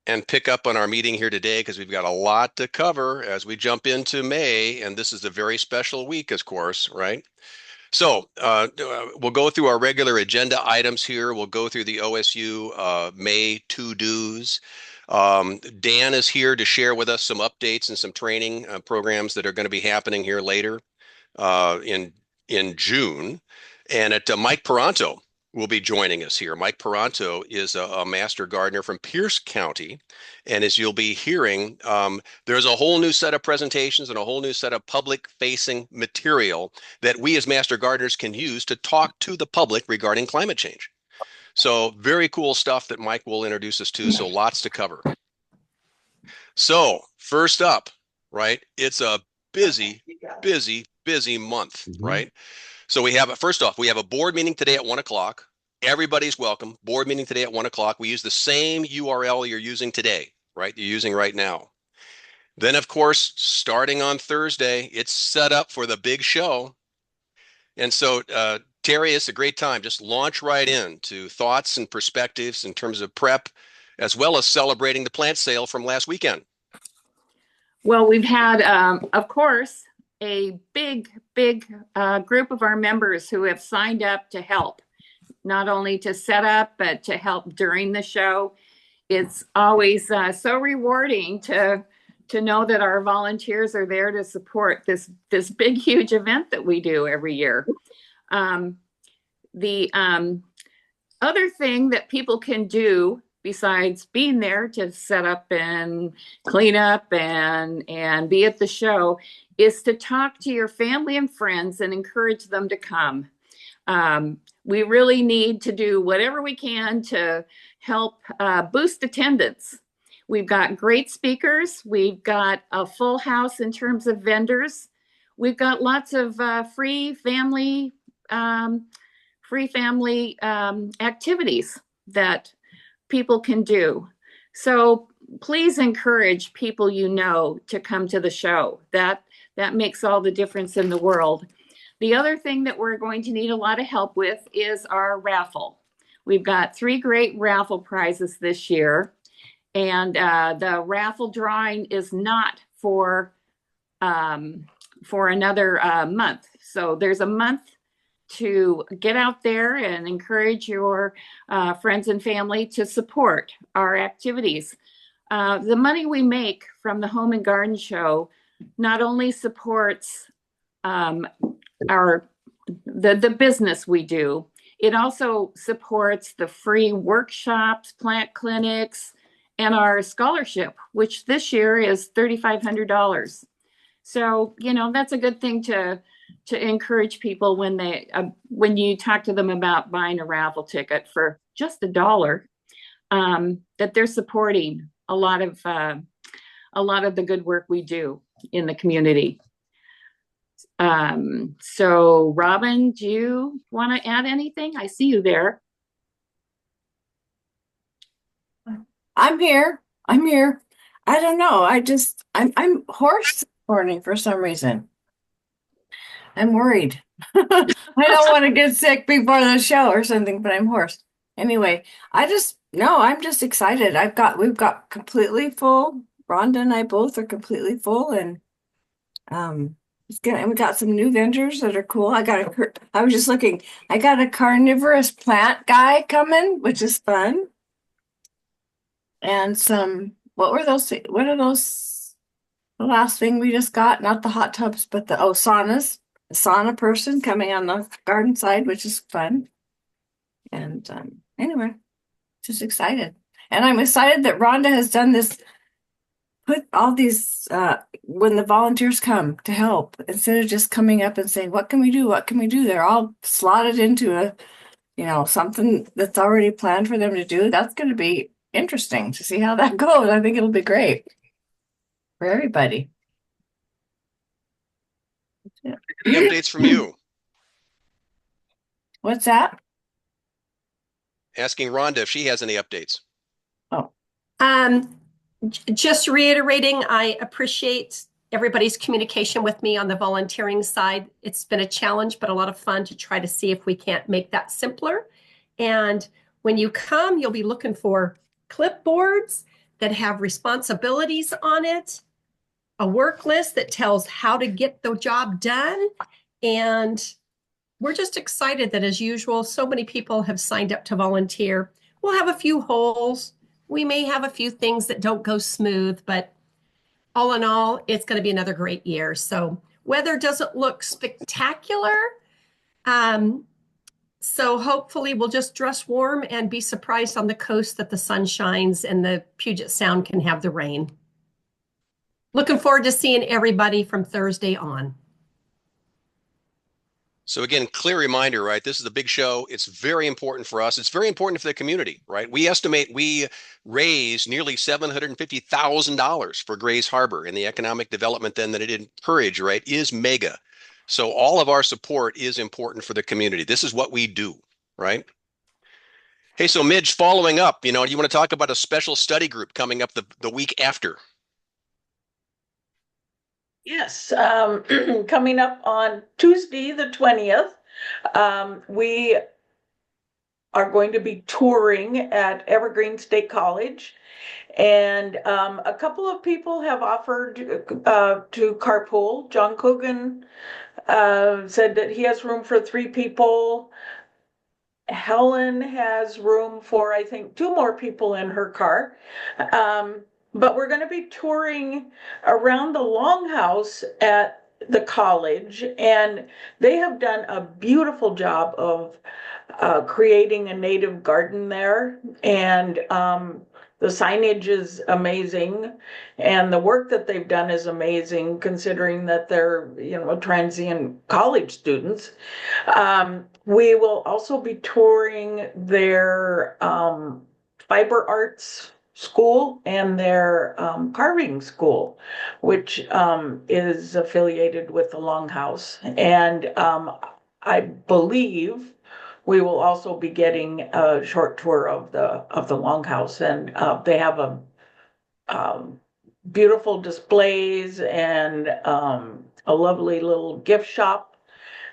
and pick up on our meeting here today because we've got a lot to cover as we jump into May, and this is a very special week, of course, right? So we'll go through our regular agenda items here. We'll go through the OSU May to-dos. Dan is here to share with us some updates and some training programs that are going to be happening here later in June. And Mike Peronto will be joining us here. Mike Peronto is a Master Gardener from Pierce County. And as you'll be hearing, there's a whole new set of presentations and a whole new set of public-facing material that we as Master Gardeners can use to talk to the public regarding climate change. So very cool stuff that Mike will introduce us to, so lots to cover. So first up, right, it's a busy month, right? So first off, we have a board meeting today at 1 o'clock. Everybody's welcome. Board meeting today at 1 o'clock. We use the same URL you're using today, right? You're using right now. Then, of course, starting on Thursday, it's set up for the big show. And so, Terry, it's a great time. Just launch right into thoughts and perspectives in terms of prep, as well as celebrating the plant sale from last weekend. Well, we've had, of course, a big group of our members who have signed up to help, not only to set up, but to help during the show. It's always so rewarding to know that our volunteers are there to support this big, huge event that we do every year. The other thing that people can do besides being there to set up and clean up and be at the show is to talk to your family and friends and encourage them to come. We really need to do whatever we can to help boost attendance. We've got great speakers. We've got a full house in terms of vendors. We've got lots of free family activities that people can do. So please encourage people you know to come to the show. That makes all the difference in the world. The other thing that we're going to need a lot of help with is our raffle. We've got 3 great raffle prizes this year, and the raffle drawing is not for another month. So there's a month to get out there and encourage your friends and family to support our activities. The money we make from the Home and Garden Show not only supports the business we do, it also supports the free workshops, plant clinics, and our scholarship, which this year is $3,500. So, that's a good thing to encourage people when you talk to them about buying a raffle ticket for just $1, that they're supporting a lot of the good work we do in the community. So Robin, do you want to add anything? I see you there. I'm here. I don't know. I'm hoarse this morning for some reason. I'm worried. I don't want to get sick before the show or something, but I'm hoarse. Anyway, I'm just excited. We've got completely full. Rhonda and I both are completely full, and we got some new vendors that are cool. I was just looking. I got a carnivorous plant guy coming, which is fun. And what are those? The last thing we just got, not the hot tubs, but the saunas. A sauna person coming on the garden side, which is fun. And anyway, just excited. And I'm excited that Rhonda has done this, put all these, when the volunteers come to help, instead of just coming up and saying, what can we do? What can we do? They're all slotted into something that's already planned for them to do. That's going to be interesting to see how that goes. I think it'll be great for everybody. Any updates from you? What's that? Asking Rhonda if she has any updates. Oh. Just reiterating, I appreciate everybody's communication with me on the volunteering side. It's been a challenge, but a lot of fun to try to see if we can't make that simpler. And when you come, you'll be looking for clipboards, that have responsibilities on it, a work list that tells how to get the job done. And we're just excited that, as usual, so many people have signed up to volunteer. We'll have a few holes. We may have a few things that don't go smooth, but all in all, it's going to be another great year. So weather doesn't look spectacular. So hopefully we'll just dress warm and be surprised on the coast that the sun shines and the Puget Sound can have the rain. Looking forward to seeing everybody from Thursday on. So again, clear reminder, right? This is a big show. It's very important for us. It's very important for the community, right? We estimate we raise nearly $750,000 for Grays Harbor, and the economic development then that it encouraged, right, is mega. So all of our support is important for the community. This is what we do, right? Hey, so Midge, following up, you want to talk about a special study group coming up the week after? Yes, coming up on Tuesday, the 20th, we are going to be touring at Evergreen State College. And a couple of people have offered to carpool. John Coogan said that he has room for 3 people. Helen has room for, I think, 2 more people in her car. But we're going to be touring around the longhouse at the college, and they have done a beautiful job of creating a native garden there. And the signage is amazing, and the work that they've done is amazing, considering that they're, transient college students. We will also be touring their fiber arts school and their carving school, which is affiliated with the Longhouse. And I believe we will also be getting a short tour of the Longhouse, and they have a beautiful displays and a lovely little gift shop.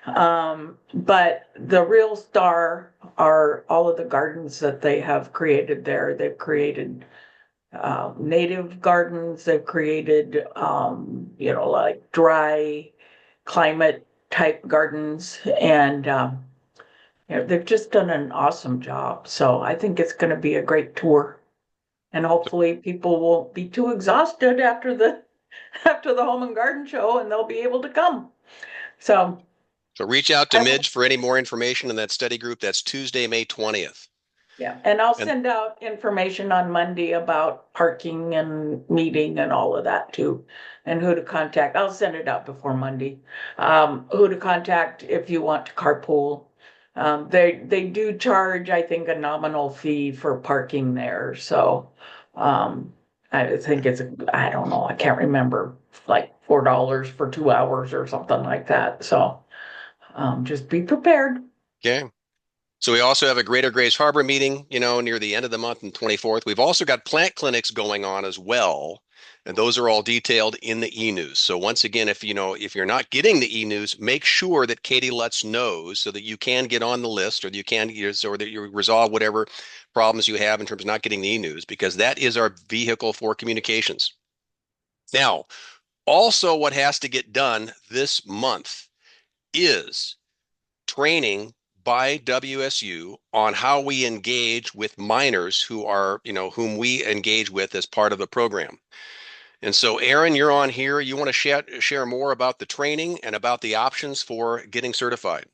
But the real star are all of the gardens that they have created there. They've created native gardens. They've created, like dry climate type gardens, and they've just done an awesome job. So I think it's going to be a great tour, and hopefully people won't be too exhausted after the Home and Garden Show, and they'll be able to come. So reach out to Midge for any more information in that study group. That's Tuesday, May 20th. Yeah, and I'll send out information on Monday about parking and meeting and all of that too, and who to contact. I'll send it out before Monday. Who to contact if you want to carpool. They do charge, I think, a nominal fee for parking there. So I think it's, I don't know, I can't remember, like $4 for 2 hours or something like that. So just be prepared. Okay. So we also have a Greater Grays Harbor meeting, near the end of the month on 24th. We've also got plant clinics going on as well. And those are all detailed in the e-news. So once again, if you're not getting the e-news, make sure that Katie Lutz knows so that you can get on the list, or that you resolve whatever problems you have in terms of not getting the e-news, because that is our vehicle for communications. Now, also what has to get done this month is training by WSU on how we engage with minors who are, whom we engage with as part of the program. And so, Aaron, you're on here. You want to share more about the training and about the options for getting certified?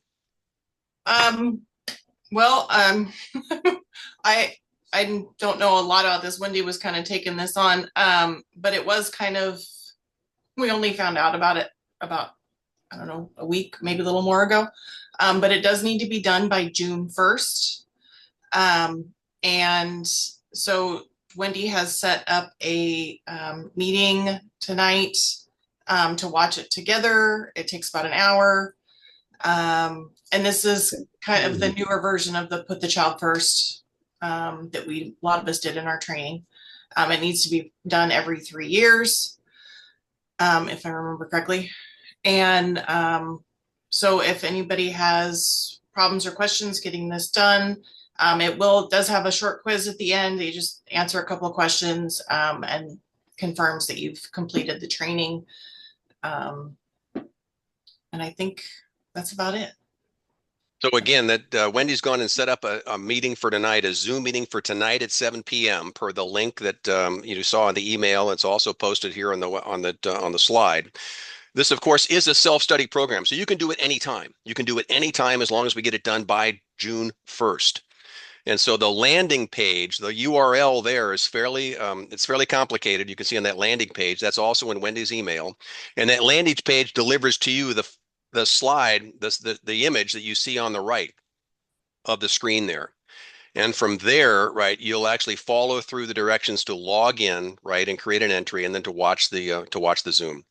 Well, I don't know a lot about this. Wendy was kind of taking this on, but it was kind of, we only found out about it about, I don't know, a week, maybe a little more ago. But it does need to be done by June 1st. And so Wendy has set up a meeting tonight to watch it together. It takes about an hour. And this is kind of the newer version of the Put the Child First that a lot of us did in our training. It needs to be done every 3 years, if I remember correctly. And so if anybody has problems or questions getting this done, Does have a short quiz at the end. You just answer a couple of questions and confirms that you've completed the training. And I think that's about it. So again, that Wendy's gone and set up a meeting for tonight, a Zoom meeting for tonight at 7 p.m. per the link that you saw in the email. It's also posted here on the slide. This, of course, is a self-study program, so you can do it anytime. You can do it anytime as long as we get it done by June 1st. And so the landing page, the URL there is fairly complicated. You can see on that landing page, that's also in Wendy's email. And that landing page delivers to you the slide, the image that you see on the right of the screen there. And from there, right, you'll actually follow through the directions to log in, right, and create an entry, and then to watch the Zoom.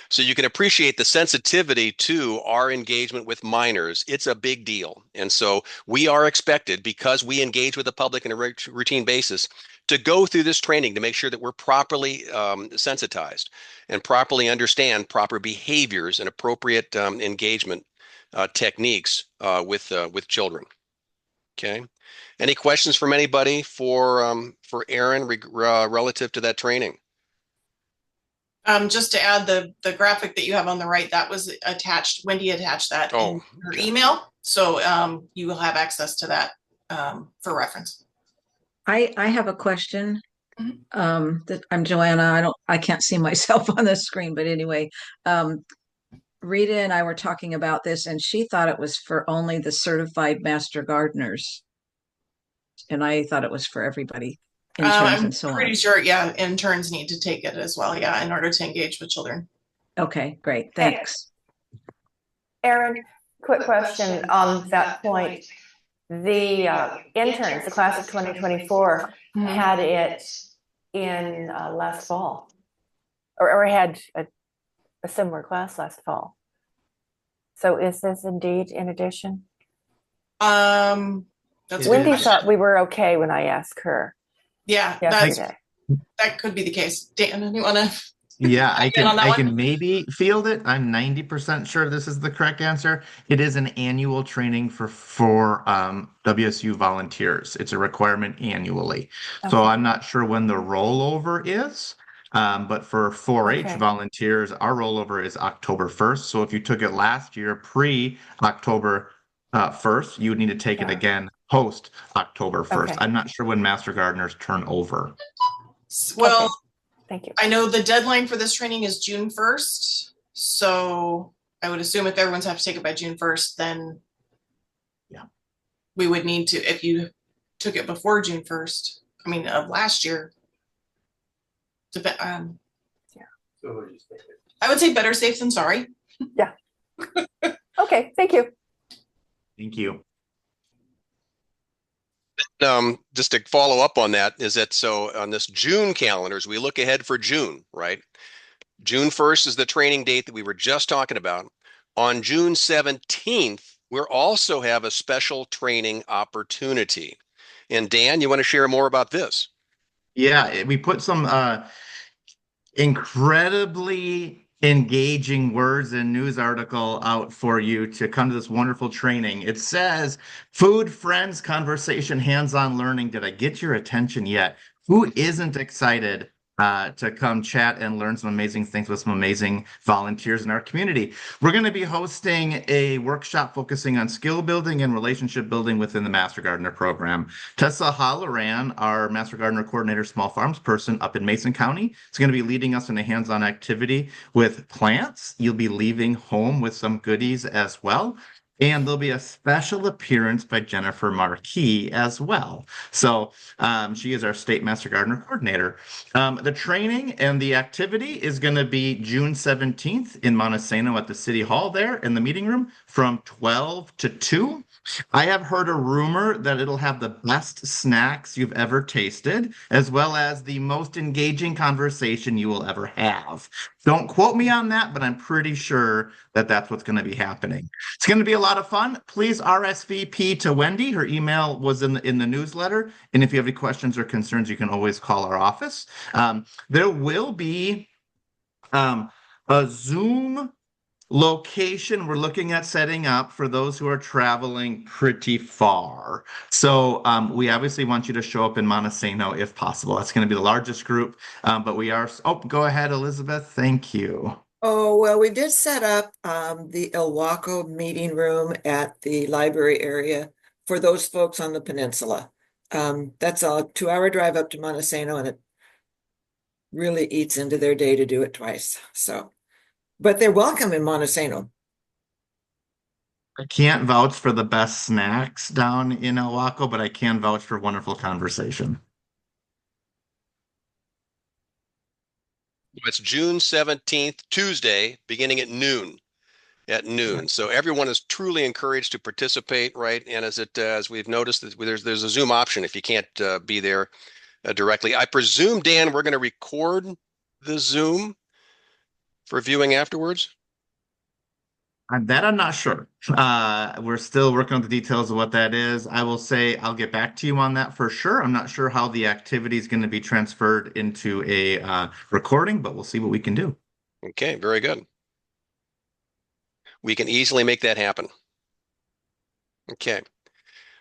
So you can appreciate the sensitivity to our engagement with minors. It's a big deal. And so we are expected, because we engage with the public on a routine basis, to go through this training to make sure that we're properly sensitized and properly understand proper behaviors and appropriate engagement techniques with children. Okay. Any questions from anybody for Aaron relative to that training? Just to add, the graphic that you have on the right, that was attached. Wendy attached that in her email, so you will have access to that for reference. I have a question. That I'm Joanna. I can't see myself on the screen, but anyway, Rita and I were talking about this, and she thought it was for only the certified master gardeners, and I thought it was for everybody. Interns and so on. I'm pretty sure, yeah, interns need to take it as well, yeah, in order to engage with children. Okay, great, thanks. Aaron, quick question on that point. The interns, the class of 2024, had it in last fall, or had a similar class last fall. So is this indeed in addition? Wendy thought we were okay when I asked her. Yeah, that could be the case. Dan, you want to? Yeah, I can maybe field it. I'm 90% sure this is the correct answer. It is an annual training for WSU volunteers. It's a requirement annually. Okay. So I'm not sure when the rollover is, but for 4-H volunteers, our rollover is October 1st. So if you took it last year, pre-October 1st, you would need to take it again post October 1st. Okay. I'm not sure when Master Gardeners turn over. Well, thank you. I know the deadline for this training is June 1st. So I would assume if everyone's have to take it by June 1st, then we would need to, if you took it before June 1st, I mean, of last year. I would say better safe than sorry. Yeah. Okay, thank you. Thank you. Just to follow up on that, is that so on this June calendars, we look ahead for June, right? June 1st is the training date that we were just talking about. On June 17th, we'll also have a special training opportunity. And Dan, you want to share more about this? Yeah, we put some incredibly engaging words and news article out for you to come to this wonderful training. It says, food, friends, conversation, hands-on learning. Did I get your attention yet? Who isn't excited to come chat and learn some amazing things with some amazing volunteers in our community? We're going to be hosting a workshop focusing on skill building and relationship building within the Master Gardener program. Tessa Halloran, our Master Gardener Coordinator, Small Farms person up in Mason County, is going to be leading us in a hands-on activity with plants. You'll be leaving home with some goodies as well. And there'll be a special appearance by Jennifer Marquis as well. So she is our State Master Gardener Coordinator. The training and the activity is going to be June 17th in Montesano at the City Hall there in the meeting room from 12 to 2. I have heard a rumor that it'll have the best snacks you've ever tasted, as well as the most engaging conversation you will ever have. Don't quote me on that, but I'm pretty sure that that's what's going to be happening. It's going to be a lot of fun. Please RSVP to Wendy. Her email was in the newsletter. And if you have any questions or concerns, you can always call our office. There will be a Zoom Location, we're looking at setting up for those who are traveling pretty far. So we obviously want you to show up in Montesano if possible. That's going to be the largest group, but we are, oh, go ahead, Elizabeth. Thank you. Oh, well, we did set up the Ilwaco meeting room at the library area for those folks on the peninsula. That's a 2-hour drive up to Montesano, and it really eats into their day to do it twice. So, but they're welcome in Montesano. I can't vouch for the best snacks down in Ilwaco, but I can vouch for wonderful conversation. It's June 17th, Tuesday, beginning at noon. So everyone is truly encouraged to participate, right? And as we've noticed, that there's a Zoom option if you can't be there directly. I presume, Dan, we're going to record the Zoom for viewing afterwards. That I'm not sure. We're still working on the details of what that is. I will say I'll get back to you on that for sure. I'm not sure how the activity is going to be transferred into a recording, but we'll see what we can do. Okay, very good. We can easily make that happen. Okay,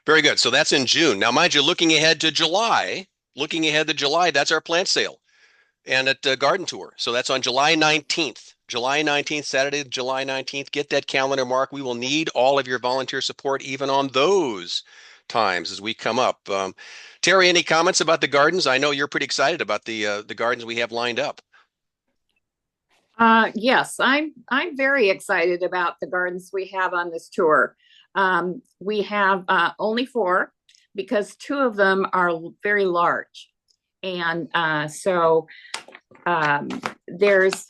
very good. So that's in June. Now, mind you, looking ahead to July, that's our plant sale and at garden tour. So that's on July 19th. July 19th, Saturday, July 19th. Get that calendar mark. We will need all of your volunteer support even on those times as we come up. Terry, any comments about the gardens? I know you're pretty excited about the gardens we have lined up. Yes, I'm very excited about the gardens we have on this tour. We have only 4 because 2 of them are very large. And so there's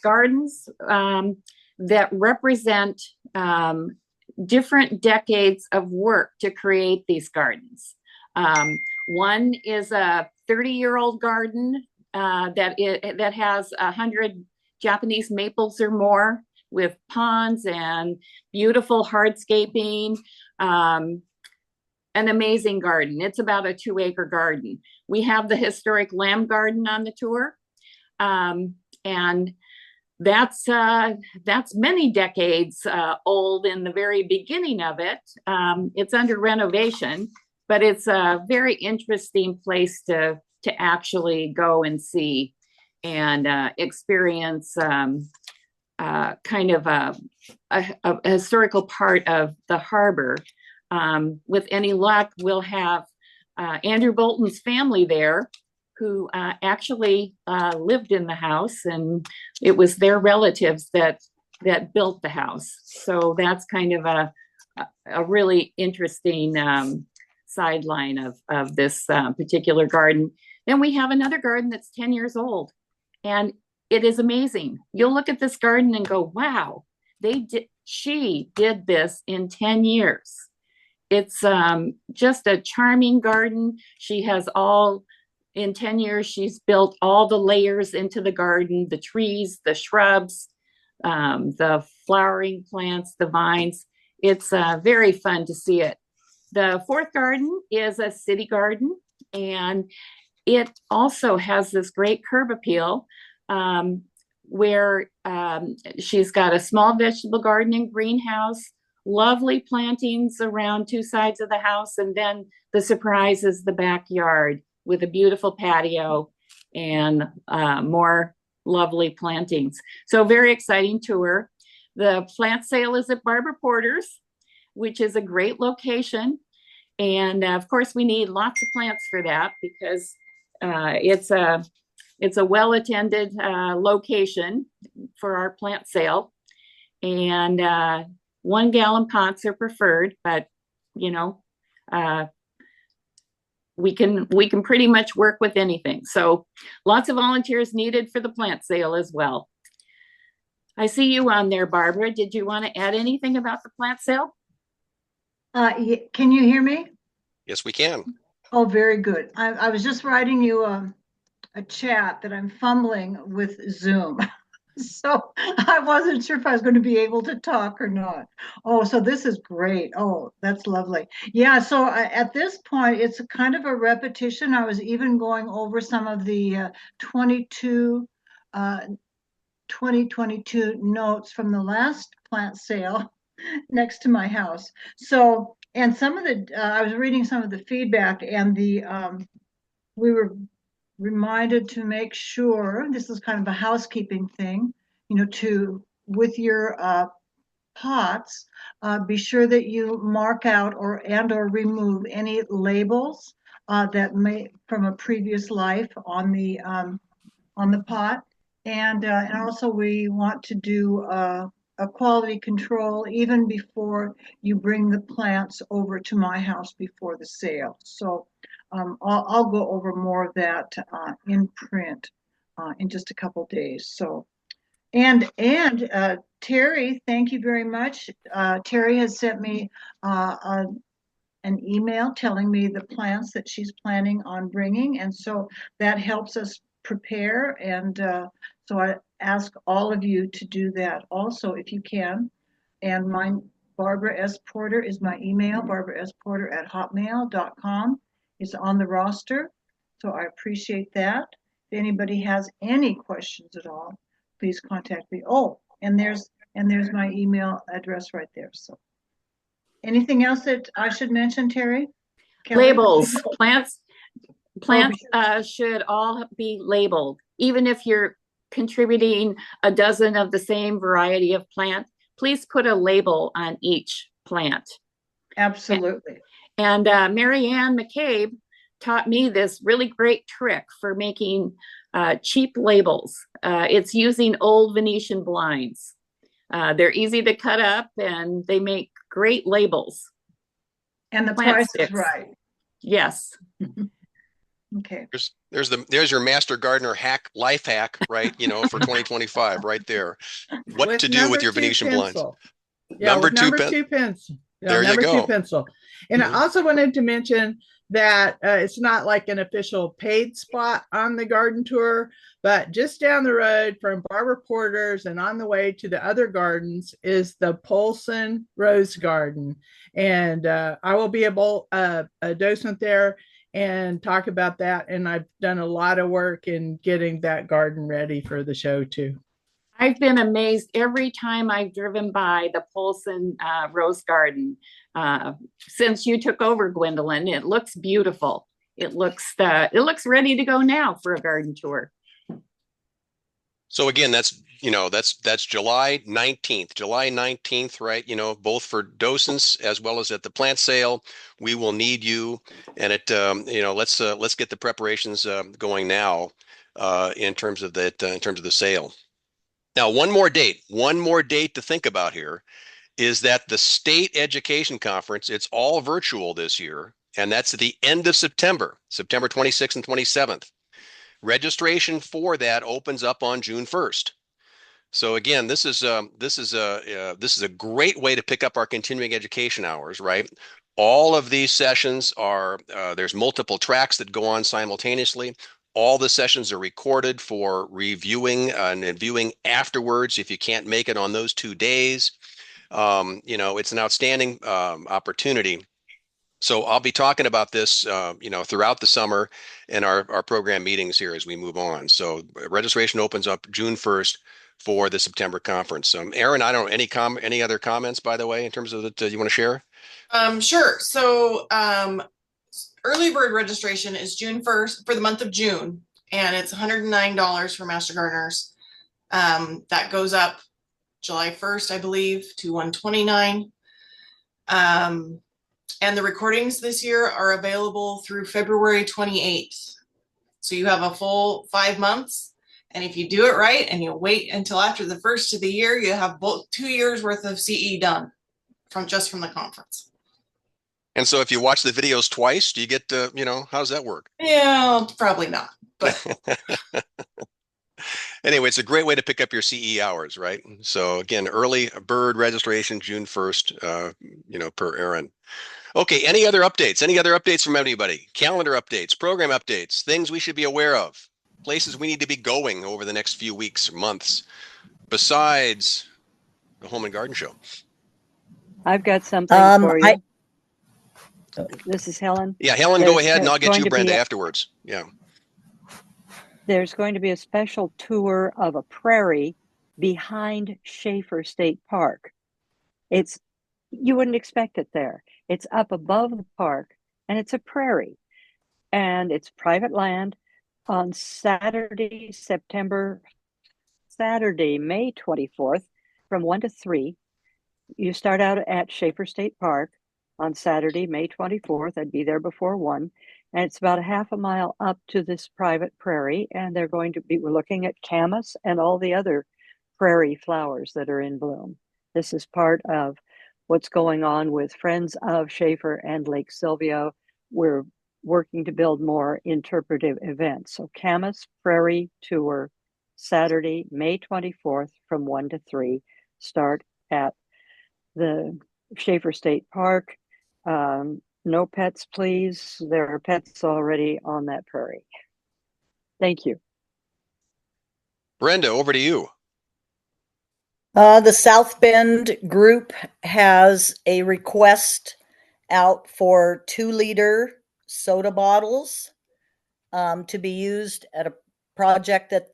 gardens that represent different decades of work to create these gardens. One is a 30-year-old garden that has 100 Japanese maples or more with ponds and beautiful hardscaping. An amazing garden. It's about a 2-acre garden. We have the historic lamb garden on the tour. And that's many decades old in the very beginning of it. It's under renovation, but it's a very interesting place to actually go and see and experience kind of a historical part of the harbor. With any luck, we'll have Andrew Bolton's family there, who actually lived in the house, and it was their relatives that built the house. So that's kind of a really interesting sideline of this particular garden. Then we have another garden that's 10 years old, and it is amazing. You'll look at this garden and go, wow, she did this in 10 years. It's just a charming garden. She has in 10 years, she's built all the layers into the garden, the trees, the shrubs, the flowering plants, the vines. It's very fun to see it. The 4th garden is a city garden, and it also has this great curb appeal where she's got a small vegetable garden and greenhouse, lovely plantings around 2 sides of the house, and then the surprise is the backyard with a beautiful patio and more lovely plantings. So very exciting tour. The plant sale is at Barbara Porter's, which is a great location. And of course, we need lots of plants for that because it's a well-attended location for our plant sale. And 1-gallon pots are preferred, but you know, we can pretty much work with anything. So lots of volunteers needed for the plant sale as well. I see you on there, Barbara. Did you want to add anything about the plant sale? Can you hear me? Yes, we can. Oh, very good. I was just writing you a chat that I'm fumbling with Zoom. So I wasn't sure if I was going to be able to talk or not. Oh, so this is great. Oh, that's lovely. Yeah, so at this point, it's a kind of a repetition. I was even going over some of the 22 2022 notes from the last plant sale next to my house. So, and some of the, I was reading some of the feedback, and we were reminded to make sure, this is kind of a housekeeping thing, with your pots, be sure that you mark out or remove any labels that may from a previous life on the pot. And also we want to do a quality control even before you bring the plants over to my house before the sale. So I'll go over more of that in print in just a couple days. So, and Terry, thank you very much. Terry has sent me an email telling me the plants that she's planning on bringing, and so that helps us prepare. And so I ask all of you to do that also if you can. And mine, Barbara S. Porter, is my email. Barbara S. Porter at hotmail.com is on the roster. So I appreciate that. If anybody has any questions at all, please contact me. Oh, and there's my email address right there. So anything else that I should mention, Terry? Kelly? Labels. Plants should all be labeled. Even if you're contributing a dozen of the same variety of plant, please put a label on each plant. Absolutely. And Mary Ann McCabe taught me this really great trick for making cheap labels. It's using old Venetian blinds. They're easy to cut up and they make great labels. And the price is right. Yes. Okay. There's your Master Gardener life hack, right? For 2025, right there. What to do with your Venetian blinds. Yeah, number two pencil. Yeah, there you go. Number 2 pencil. And I also wanted to mention that it's not like an official paid spot on the garden tour, but just down the road from Barbara Porter's and on the way to the other gardens is the Polson Rose Garden. And I will be a docent there and talk about that. And I've done a lot of work in getting that garden ready for the show too. I've been amazed every time I've driven by the Polson Rose Garden. Since you took over, Gwendolyn, it looks beautiful. It looks ready to go now for a garden tour. So again, that's July 19th. July 19th, right? Both for docents as well as at the plant sale, we will need you. And let's get the preparations going now in terms of the sale. Now, one more date to think about here is that the State Education Conference, it's all virtual this year, and that's at the end of September 26th and 27th. Registration for that opens up on June 1st. So again, this is a great way to pick up our continuing education hours, right? All of these sessions are there's multiple tracks that go on simultaneously. All the sessions are recorded for reviewing and viewing afterwards if you can't make it on those 2 days. It's an outstanding opportunity. So I'll be talking about this, throughout the summer and our program meetings here as we move on. So registration opens up June 1st for the September conference. Erin, I don't know, any other comments, by the way, in terms of that you want to share? Sure. So early bird registration is June 1st for the month of June, and it's $109 for Master Gardeners. That goes up July 1st, I believe, to $129. And the recordings this year are available through February 28th. So you have a full 5 months. And if you do it right and you wait until after the first of the year, you have both 2 years worth of CE done from the conference. And so if you watch the videos twice, do you get how does that work? Yeah, probably not. But anyway, it's a great way to pick up your CE hours, right? So again, early bird registration, June 1st, per Erin. Okay, any other updates from anybody? Calendar updates, program updates, things we should be aware of, places we need to be going over the next few weeks or months, besides the Home and Garden Show. I've got something for you. This is Helen. Yeah, Helen, go ahead, and I'll get you, Brenda, afterwards. Yeah. There's going to be a special tour of a prairie behind Schaefer State Park. You wouldn't expect it there. It's up above the park, and it's a prairie, and it's private land. On Saturday, May 24th, from 1 to 3, you start out at Schaefer State Park on Saturday, May 24th. I'd be there before 1. And it's about a half a mile up to this private prairie. And we're looking at camas and all the other prairie flowers that are in bloom. This is part of what's going on with Friends of Schaefer and Lake Silvio. We're working to build more interpretive events. So Camas Prairie Tour, Saturday, May 24th from 1 to 3, start at the Schaefer State Park. No pets, please. There are pets already on that prairie. Thank you. Brenda, over to you. The South Bend group has a request out for 2-liter soda bottles to be used at a project that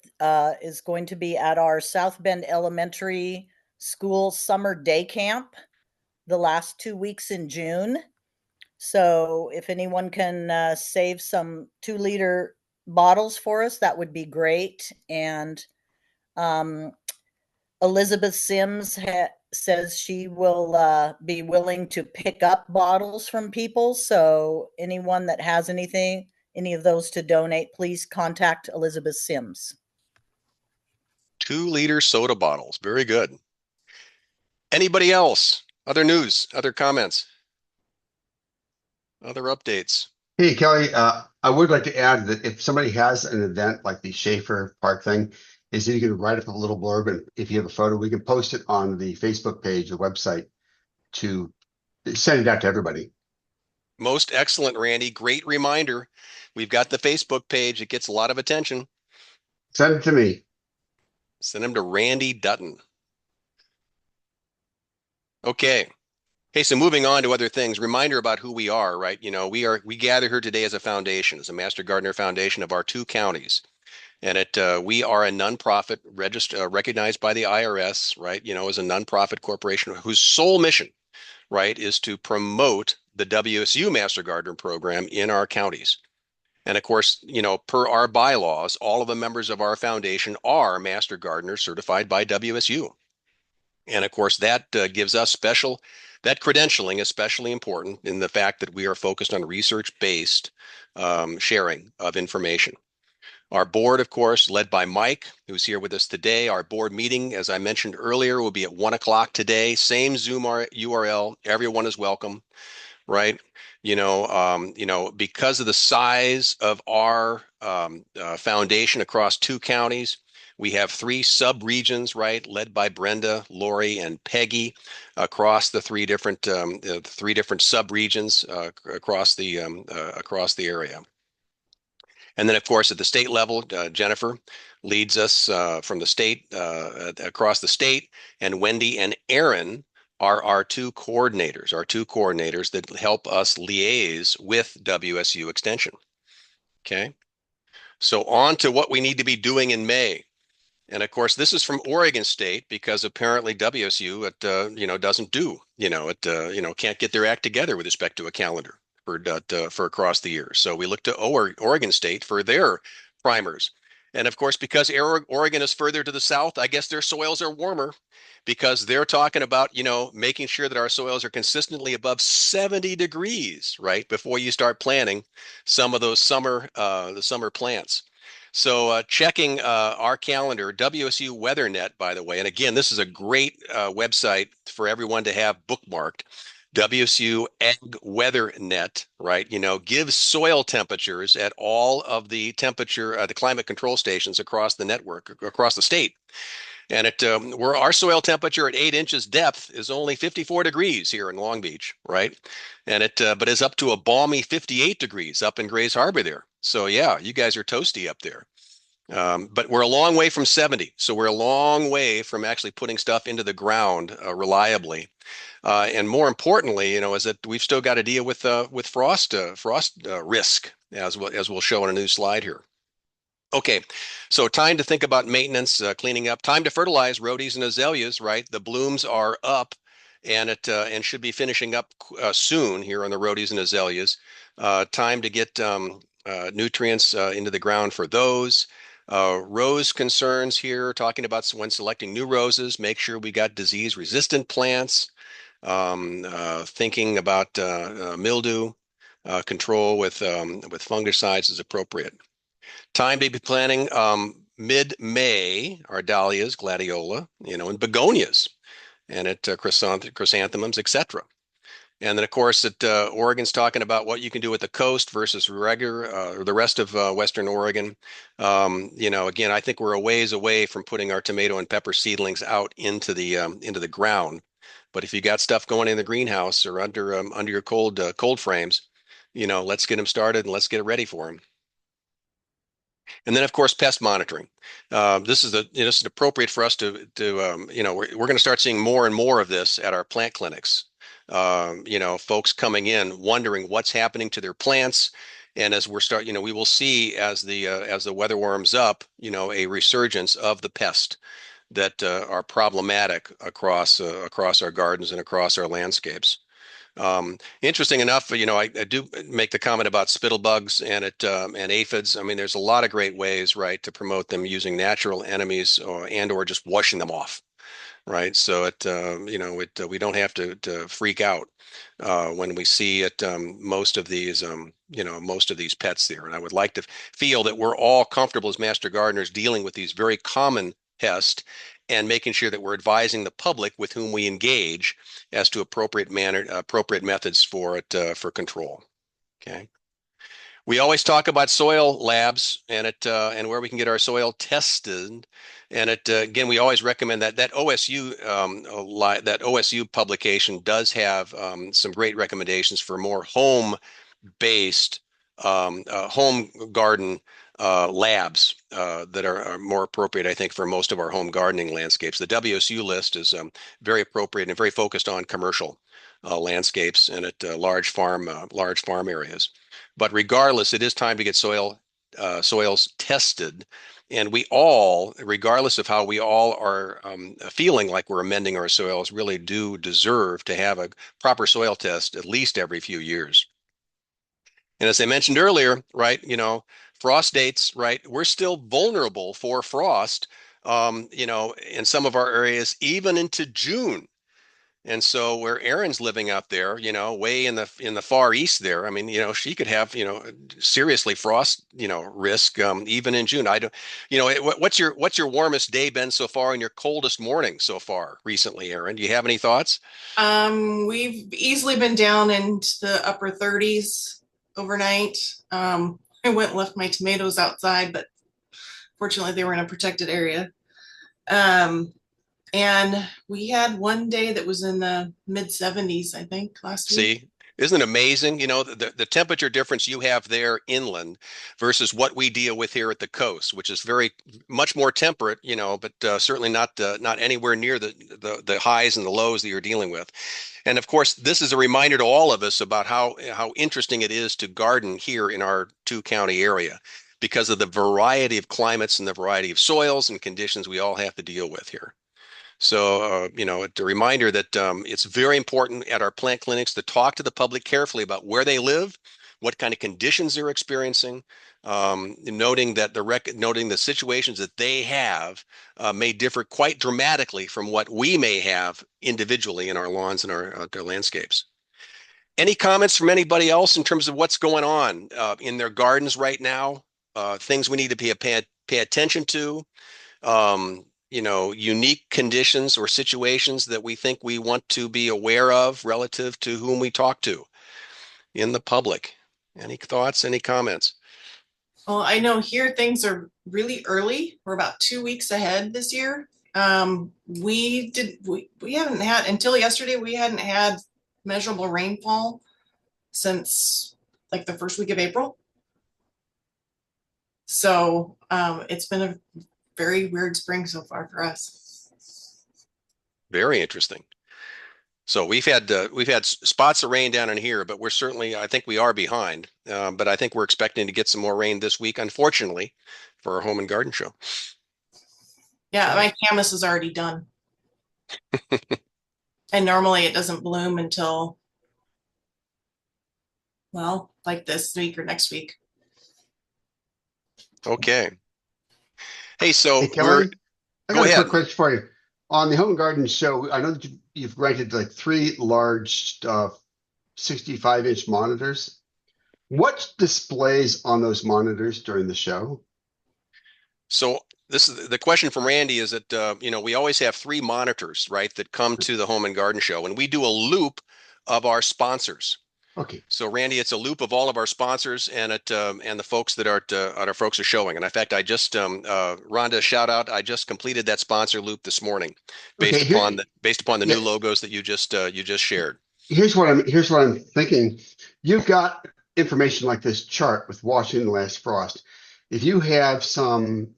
is going to be at our South Bend Elementary School summer day camp the last 2 weeks in June. So if anyone can save some 2-liter bottles for us, that would be great. And Elizabeth Sims says she will be willing to pick up bottles from people. So anyone that has any of those to donate, please contact Elizabeth Sims. 2-liter soda bottles. Very good. Anybody else? Other news, other comments, other updates? Hey, Kelly, I would like to add that if somebody has an event like the Schaefer Park thing, is that you can write up a little blurb, and if you have a photo, we can post it on the Facebook page, the website, to send it out to everybody. Most excellent, Randy. Great reminder. We've got the Facebook page. It gets a lot of attention. Send it to me. Send them to Randy Dutton. Okay. Hey, so moving on to other things, reminder about who we are, right? You know, we gather here today as a foundation, as a Master Gardener Foundation of our 2 counties. And we are a nonprofit recognized by the IRS, right? You know, as a nonprofit corporation whose sole mission, right, is to promote the WSU Master Gardener program in our counties. And of course, you know, per our bylaws, all of the members of our foundation are Master Gardeners certified by WSU. And of course, that gives us that credentialing is especially important in the fact that we are focused on research-based sharing of information. Our board, of course, led by Mike, who's here with us today. Our board meeting, as I mentioned earlier, will be at 1 o'clock today. Same Zoom URL. Everyone is welcome, right? You know, because of the size of our foundation across 2 counties, we have 3 sub-regions, right, led by Brenda, Lori, and Peggy across the 3 different sub-regions across the area. And then, of course, at the state level, Jennifer leads us from the state across the state, and Wendy and Aaron are our 2 coordinators that help us liaise with WSU Extension. Okay, so on to what we need to be doing in May. And of course, this is from Oregon State because apparently WSU can't get their act together with respect to a calendar for across the year. So we look to Oregon State for their primers. And of course, because Oregon is further to the south, I guess their soils are warmer because they're talking about, you know, making sure that our soils are consistently above 70 degrees, right, before you start planting some of those the summer plants. So checking our calendar, WSU WeatherNet, by the way, and again, this is a great website for everyone to have bookmarked. WSU Ag WeatherNet, right? You know, gives soil temperatures at all of the climate control stations across the network, across the state. And where our soil temperature at 8 inches depth is only 54 degrees here in Long Beach, right? And but is up to a balmy 58 degrees up in Grays Harbor there. So yeah, you guys are toasty up there. But we're a long way from 70. So we're a long way from actually putting stuff into the ground reliably. And more importantly, you know, is that we've still got to deal with frost risk as we'll show on a new slide here. Okay, so time to think about maintenance, cleaning up, time to fertilize rhodies and azaleas, right? The blooms are up and it and should be finishing up soon here on the rhodies and azaleas. Time to get nutrients into the ground for those. Rose concerns here, talking about when selecting new roses, make sure we got disease-resistant plants. Thinking about mildew control with fungicides is appropriate. Time to be planting mid-May are dahlias, gladiola, and begonias, and chrysanthemums, etc. And then, of course, Oregon's talking about what you can do with the coast versus or the rest of Western Oregon. Again, I think we're a ways away from putting our tomato and pepper seedlings out into the ground. But if you got stuff going in the greenhouse or under your cold frames, let's get them started and let's get it ready for them. And then, of course, pest monitoring. This is appropriate for us to we're going to start seeing more and more of this at our plant clinics. Folks coming in wondering what's happening to their plants, and as we will see as the weather warms up, a resurgence of the pest that are problematic across our gardens and across our landscapes. Interesting enough, I do make the comment about spittlebugs and aphids. I mean, there's a lot of great ways, right, to promote them using natural enemies or just washing them off, right? So we don't have to freak out when we see most of these pets there. And I would like to feel that we're all comfortable as master gardeners dealing with these very common pests and making sure that we're advising the public with whom we engage as to appropriate methods for control. Okay. We always talk about soil labs and where we can get our soil tested. And again, we always recommend that OSU publication does have some great recommendations for more home-based home garden labs that are more appropriate, I think, for most of our home gardening landscapes. The WSU list is very appropriate and very focused on commercial landscapes and at large farm areas. But regardless, it is time to get soils tested. And we all, regardless of how we all are feeling like we're amending our soils, really do deserve to have a proper soil test at least every few years. And as I mentioned earlier, right, frost dates, right, we're still vulnerable for frost, in some of our areas, even into June. And so where Erin's living out there, way in the far east there, I mean, she could have, seriously frost, risk even in June. I don't, what's your warmest day been so far and your coldest morning so far recently, Erin? Do you have any thoughts? We've easily been down into the upper 30s overnight. I went and left my tomatoes outside, but fortunately they were in a protected area. And we had one day that was in the mid 70s, I think, last week. See, isn't it amazing? The temperature difference you have there inland versus what we deal with here at the coast, which is very much more temperate, but certainly not anywhere near the highs and the lows that you're dealing with. And of course, this is a reminder to all of us about how interesting it is to garden here in our two-county area because of the variety of climates and the variety of soils and conditions we all have to deal with here. So, a reminder that it's very important at our plant clinics to talk to the public carefully about where they live, what kind of conditions they're experiencing, noting the situations that they have may differ quite dramatically from what we may have individually in our lawns and our landscapes. Any comments from anybody else in terms of what's going on in their gardens right now? Things we need to pay attention to? Unique conditions or situations that we think we want to be aware of relative to whom we talk to in the public. Any thoughts, any comments? Well, I know here things are really early. We're about 2 weeks ahead this year. We haven't had, until yesterday, we hadn't had measurable rainfall since like the first week of April. So it's been a very weird spring so far for us. Very interesting. So we've had spots of rain down in here, but we're certainly, I think we are behind. But I think we're expecting to get some more rain this week, unfortunately, for our home and garden show. Yeah, my camas is already done. And normally it doesn't bloom until, well, like this week or next week. Okay. Hey, so Hey, Kelly, I go got a ahead. quick question for you. On the Home and Garden show, I know that you've rented like 3 large 65-inch monitors. What displays on those monitors during the show? So this is the question from Randy is that, we always have 3 monitors, right, that come to the home and garden show, and we do a loop of our sponsors. Okay. So Randy, it's a loop of all of our sponsors and and the folks that our folks are showing. And in fact, I just Rhonda, shout out, I just completed that sponsor loop this morning based Okay, upon the yeah. new logos that you just shared. Here's what I'm thinking. You've got information like this chart with Washington last frost. If you have some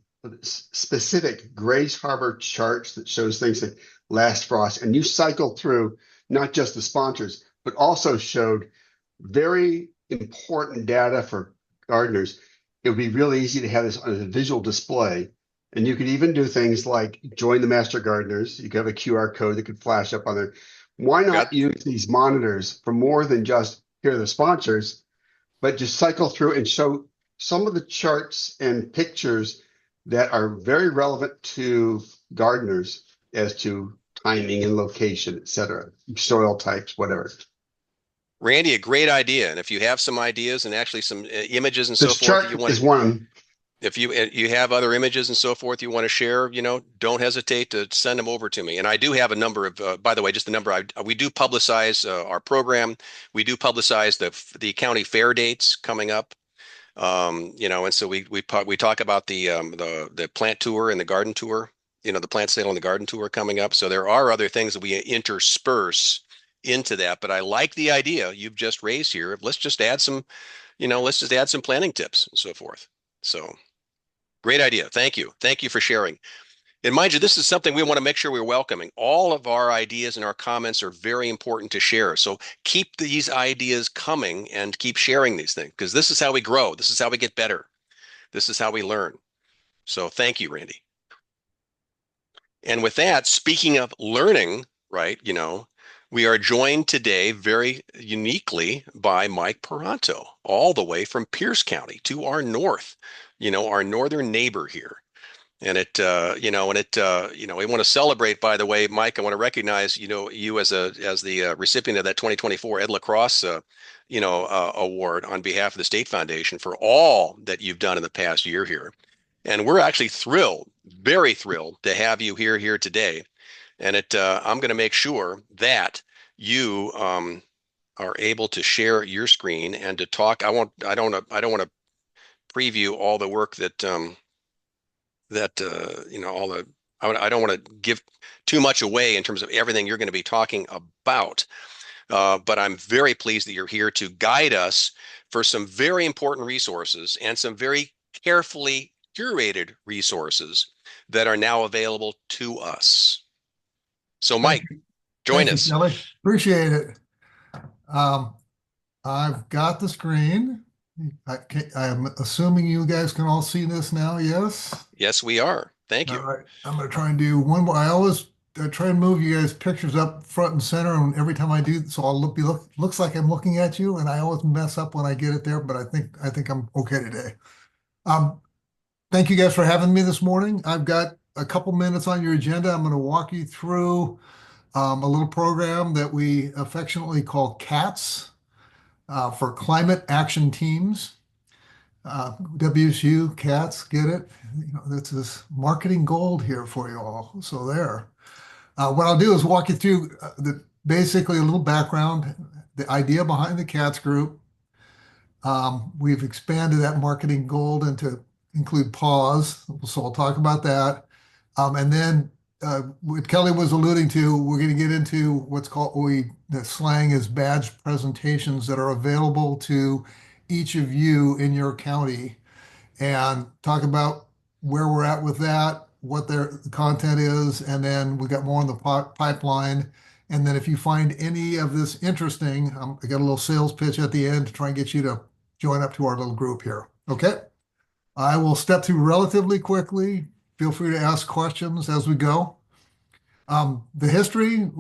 specific Grays Harbor charts that shows things like last frost, and you cycle through not just the sponsors, but also showed very important data for gardeners, it would be really easy to have this on a visual display. And you could even do things like join the Master Gardeners. You could have a QR code that could flash up on there. Why not use these monitors for more than just here are the sponsors, but just cycle through and show some of the charts and pictures that are very relevant to gardeners as to timing and location, et cetera, soil types, whatever. Randy, a great idea. And if you have some ideas and actually some images and This so forth, chart is one. if you have other images and so forth you want to share, don't hesitate to send them over to me. And I do have a number of, by the way, just the number. We do publicize our program. We do publicize the county fair dates coming up. And so we talk about the plant tour and the garden tour. The plant sale and the garden tour coming up. So there are other things that we intersperse into that. But I like the idea you've just raised here. Let's just add some planning tips and so forth. So great idea. Thank you. Thank you for sharing. And mind you, this is something we want to make sure we're welcoming. All of our ideas and our comments are very important to share. So keep these ideas coming and keep sharing these things because this is how we grow. This is how we get better. This is how we learn. So thank you, Randy. And with that, speaking of learning, right, we are joined today very uniquely by Mike Peronto, all the way from Pierce County to our north, our northern neighbor here. And we want to celebrate, by the way, Mike, I want to recognize, you as the recipient of that 2024 Ed Lacrosse, award on behalf of the State Foundation for all that you've done in the past year here. And we're actually thrilled, very thrilled to have you here today. And I'm going to make sure that you are able to share your screen and to talk. I don't want to preview all the work that I don't want to give too much away in terms of everything you're going to be talking about. But I'm very pleased that you're here to guide us for some very important resources and some very carefully curated resources that are now available to us. So, Mike, join us. Kelly. Appreciate it. I've got the screen. I'm assuming you guys can all see this now, yes? Yes, we are. Thank you. All right. I'm going to try and do one more. I always try and move you guys' pictures up front and center, and every time I do, so looks like I'm looking at you, and I always mess up when I get it there, but I think I'm okay today. Thank you guys for having me this morning. I've got a couple minutes on your agenda. I'm going to walk you through a little program that we affectionately call CATS, for Climate Action Teams. WSU CATS, get it? That's this marketing gold here for you all. So there. What I'll do is walk you through basically a little background, the idea behind the CATS group. We've expanded that marketing gold into include pause, so I'll talk about that. And then what Kelly was alluding to, we're going to get into what's called, the slang is badge presentations that are available to each of you in your county, and talk about where we're at with that, what their content is, and then we got more in the pipeline, And then if you find any of this interesting, I got a little sales pitch at the end to try and get you to join up to our little group here. Okay. I will step through relatively quickly. Feel free to ask questions as we go. The history,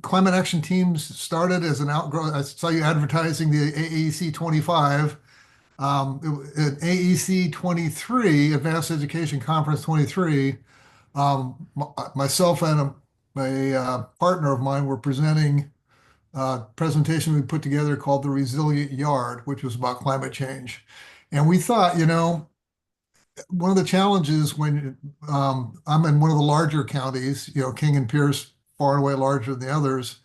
climate action teams started as an outgrowth. I saw you advertising the AEC 25. AEC 23, Advanced Education Conference 23, myself and a partner of mine were presenting a presentation we put together called The Resilient Yard, which was about climate change. And we thought, one of the challenges when I'm in one of the larger counties, King and Pierce, far and away larger than the others.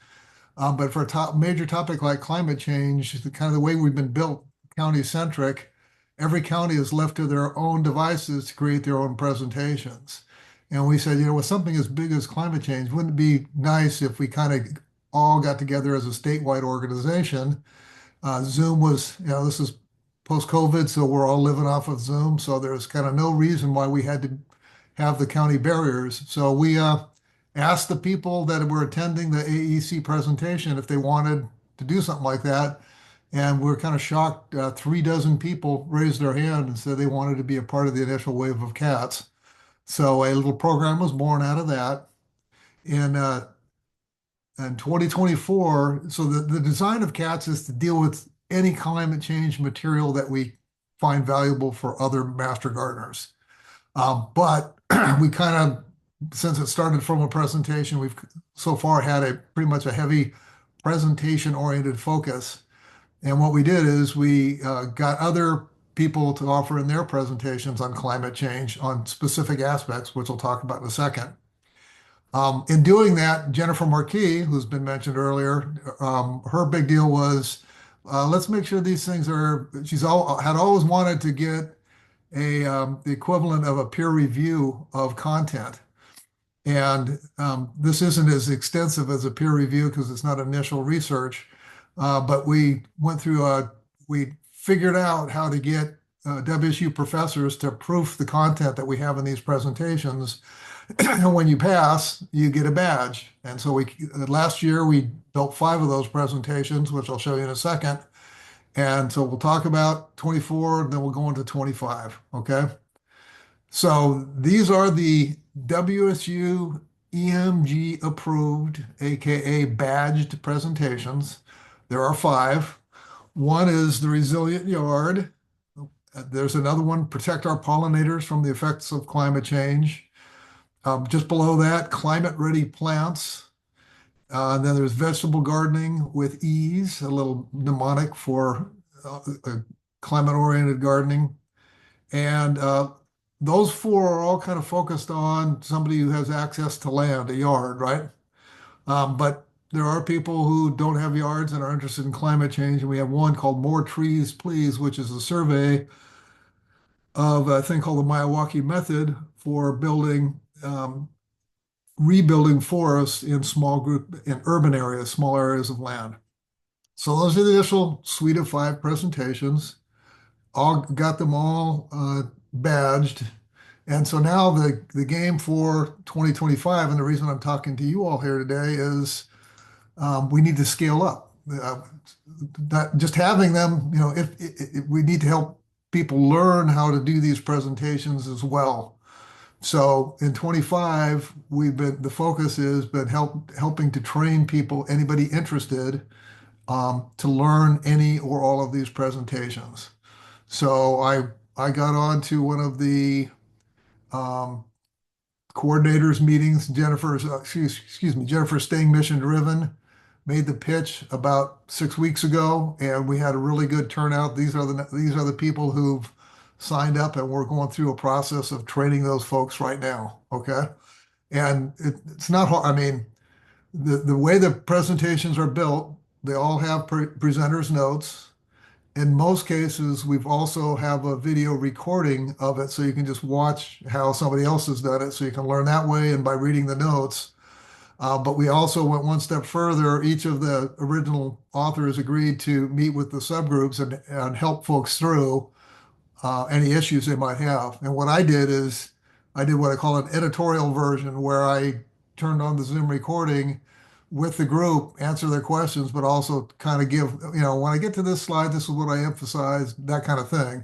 But for a major topic like climate change, the kind of the way we've been built, county centric, every county is left to their own devices to create their own presentations. And we said, with something as big as climate change, wouldn't it be nice if we kind of all got together as a statewide organization? Zoom was, this is post-COVID, so we're all living off of Zoom. So there's kind of no reason why we had to have the county barriers. So we asked the people that were attending the AEC presentation if they wanted to do something like that. And we're kind of shocked. 36 people raised their hand and said they wanted to be a part of the initial wave of cats. So a little program was born out of that. In 2024, so the design of cats is to deal with any climate change material that we find valuable for other master gardeners. But we kind of, since it started from a presentation, we've so far had pretty much a heavy presentation-oriented focus. And what we did is we got other people to offer in their presentations on climate change on specific aspects, which we'll talk about in a second. In doing that, Jennifer Marquis, who's been mentioned earlier, her big deal was let's make sure these things are. Had always wanted to get the equivalent of a peer review of content, and this isn't as extensive as a peer review because it's not initial research, but we went through. We figured out how to get WSU professors to proof the content that we have in these presentations. And when you pass, you get a badge. And so last year we built 5 of those presentations, which I'll show you in a second. And so we'll talk about 24, and then we'll go into 25. Okay. So these are the WSU EMG approved, AKA badged presentations. There are 5. One is the Resilient Yard. There's another one, Protect Our Pollinators from the Effects of Climate Change. Just below that, Climate Ready Plants. Then there's Vegetable Gardening with Ease, a little mnemonic for climate-oriented gardening. And those 4 are all kind of focused on somebody who has access to land, a yard, right? But there are people who don't have yards and are interested in climate change. And we have one called More Trees, Please, which is a survey of a thing called the Miyawaki Method for rebuilding forests in urban areas, small areas of land. So those are the initial suite of 5 presentations. Got them all badged. And so now the game for 2025, and the reason I'm talking to you all here today is we need to scale up. Not just having them, if we need to help people learn how to do these presentations as well. So in 25, the focus has been helping to train people, anybody interested, to learn any or all of these presentations. So I got on to one of the coordinators meetings. Jennifer staying mission driven, made the pitch about 6 weeks ago, and we had a really good turnout. These are the people who've signed up, and we're going through a process of training those folks right now. Okay. And it's not hard. I mean, the way the presentations are built, they all have presenters' notes. In most cases, we've also have a video recording of it, so you can just watch how somebody else has done it, so you can learn that way and by reading the notes. But we also went one step further. Each of the original authors agreed to meet with the subgroups and help folks through any issues they might have. And what I did what I call an editorial version, where I turned on the Zoom recording, with the group, answer their questions, but also kind of give, when I get to this slide, this is what I emphasize, that kind of thing.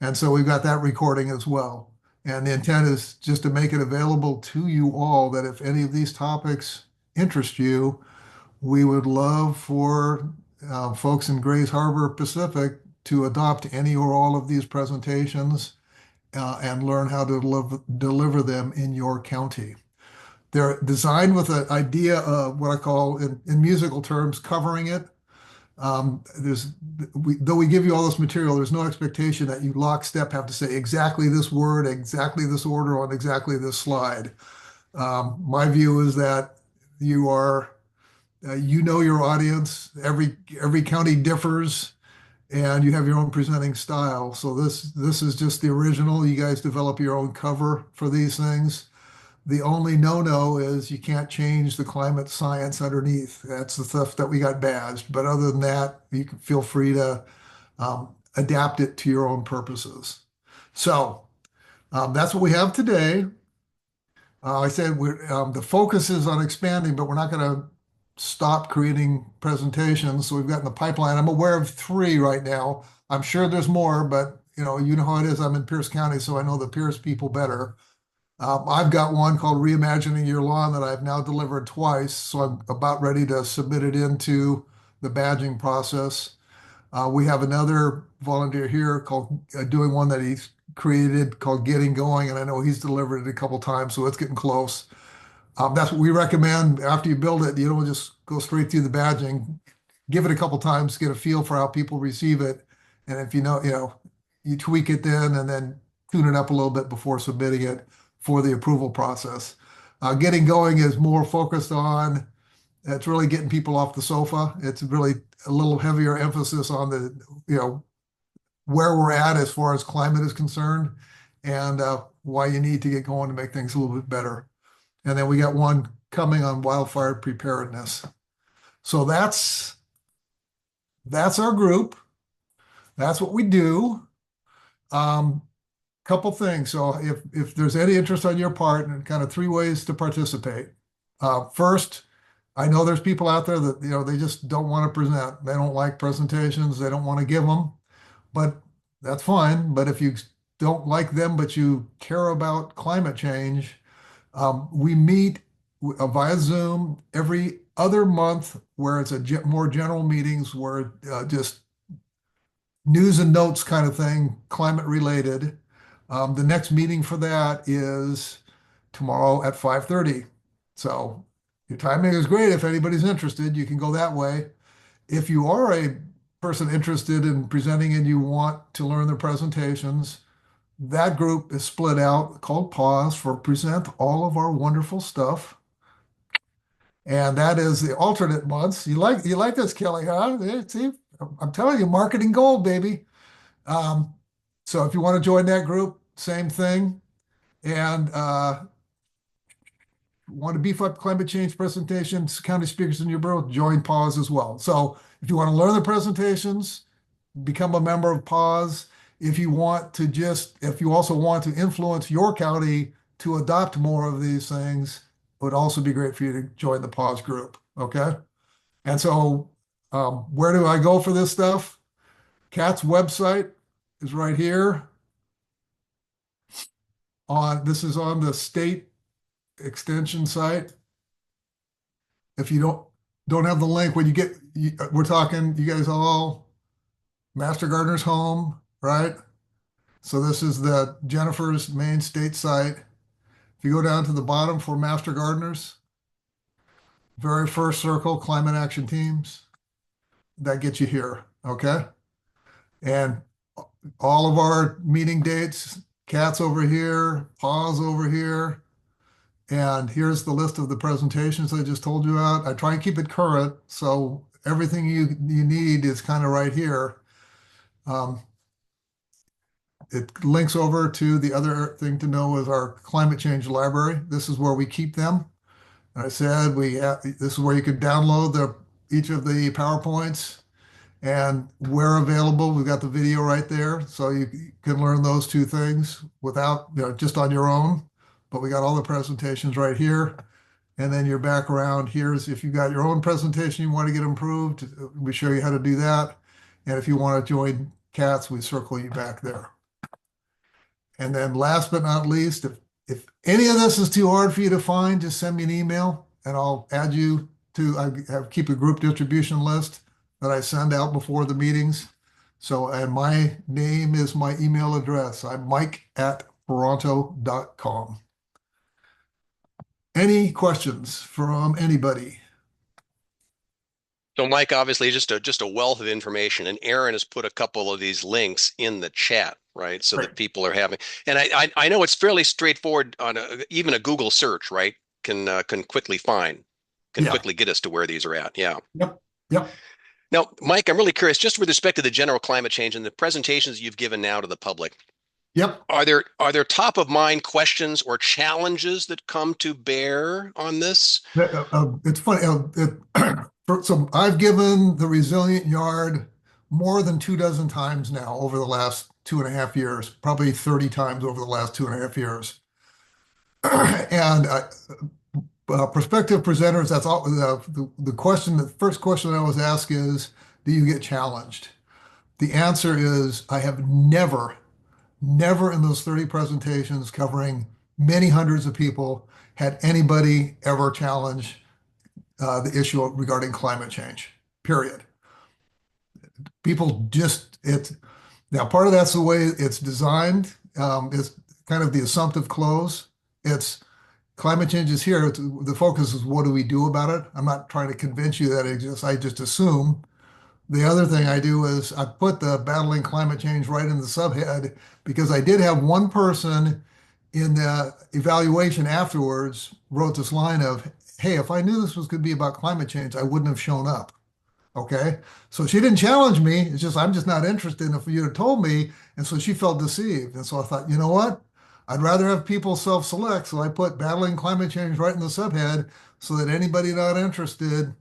And so we've got that recording as well. And the intent is just to make it available to you all that if any of these topics interest you, we would love for folks in Grays Harbor Pacific to adopt any or all of these presentations and learn how to deliver them in your county. They're designed with an idea of what I call, in musical terms, covering it. Though we give you all this material, there's no expectation that you lockstep have to say exactly this word, exactly this order on exactly this slide. My view is that you are, your audience. Every county differs, and you have your own presenting style. So this is just the original. You guys develop your own cover for these things. The only no-no is you can't change the climate science underneath. That's the stuff that we got badged. But other than that, you can feel free to adapt it to your own purposes. So that's what we have today. I said the focus is on expanding, but we're not going to stop creating presentations. So we've got in the pipeline. I'm aware of 3 right now. I'm sure there's more, but you know how it is. I'm in Pierce County, so I know the Pierce people better. I've got one called Reimagining Your Lawn that I've now delivered twice, so I'm about ready to submit it into the badging process. We have another volunteer here called doing one that he's created called Getting Going, and I know he's delivered it a couple times, so it's getting close. That's what we recommend. After you build it, you don't just go straight through the badging. Give it a couple times, get a feel for how people receive it, and if you tweak it then, and then tune it up a little bit before submitting it for the approval process. Getting Going is more focused on, it's really getting people off the sofa. It's really a little heavier emphasis on the, where we're at as far as climate is concerned and why you need to get going to make things a little bit better. And then we got one coming on wildfire preparedness. So that's our group. That's what we do. Couple things. So if there's any interest on your part, and kind of 3 ways to participate. First, I know there's people out there that they just don't want to present. They don't like presentations. They don't want to give them, but that's fine. But if you don't like them, but you care about climate change, we meet via Zoom every other month, where it's more general meetings, where just news and notes kind of thing, climate related. The next meeting for that is tomorrow at 5:30. So your timing is great. If anybody's interested, you can go that way. If you are a person interested in presenting and you want to learn the presentations, that group is split out called Pause for Present All of Our Wonderful Stuff. And that is the alternate months. You like this, Kelly, huh? See, I'm telling you, marketing gold, baby. So if you want to join that group, same thing. And want to beef up climate change presentations, county speakers in your borough, join Pause as well. So if you want to learn the presentations, become a member of Pause. If you also want to influence your county to adopt more of these things, it would also be great for you to join the Pause group. Okay. And so where do I go for this stuff? Kat's website is right here. This is on the state extension site. If you don't have the link, when we're talking, you guys all Master Gardener's home, right? So this is the Jennifer's main state site. If you go down to the bottom for Master Gardeners, very first circle, climate action teams, that gets you here, okay? And all of our meeting dates, Kat's over here, Pause over here, and here's the list of the presentations I just told you about. I try and keep it current, so everything you need is kind of right here. It links over to the other thing to know is our climate change library. This is where we keep them. And I said this is where you can download each of the PowerPoints, and where available, we've got the video right there. So you can learn those 2 things without, just on your own. But we got all the presentations right here. And then you're back around. Here's if you've got your own presentation you want to get improved, we show you how to do that. And if you want to join cats, we circle you back there. And then last but not least, if any of this is too hard for you to find, just send me an email and I'll add you to, keep a group distribution list that I send out before the meetings. So, and my name is my email address. I'm mike@peronto.com. Any questions from anybody? So Mike, obviously just a wealth of information, and Aaron has put a couple of these links in the chat, right? So that people are having, and I know it's fairly straightforward on even a Google search, right? Can quickly quickly get us to where these are at. Yeah. Yep. Now, Mike, I'm really curious, just with respect to the general climate change and the presentations you've given now to the public. Yep. Are there top of mind questions or challenges that come to bear on this? It's funny. So I've given the resilient yard more than 24 times now over the last 2.5 years, probably 30 times over the last 2.5 years. And prospective presenters, that's all. The question, the first question I always ask is, do you get challenged? The answer is, I have never in those 30 presentations covering many hundreds of people had anybody ever challenge the issue regarding climate change, period. People just, now part of that's the way it's designed. It's kind of the assumptive close. It's climate change is here. The focus is what do we do about it? I'm not trying to convince you that it exists. I just assume. The other thing I do is I put the battling climate change right in the subhead because I did have one person in the evaluation afterwards wrote this line of, hey, if I knew this was going to be about climate change, I wouldn't have shown up. Okay. So she didn't challenge me. It's just, I'm just not interested. If you had told me. And so she felt deceived. And so I thought, you know what? I'd rather have people self-select. So I put battling climate change right in the subhead so that anybody not interested.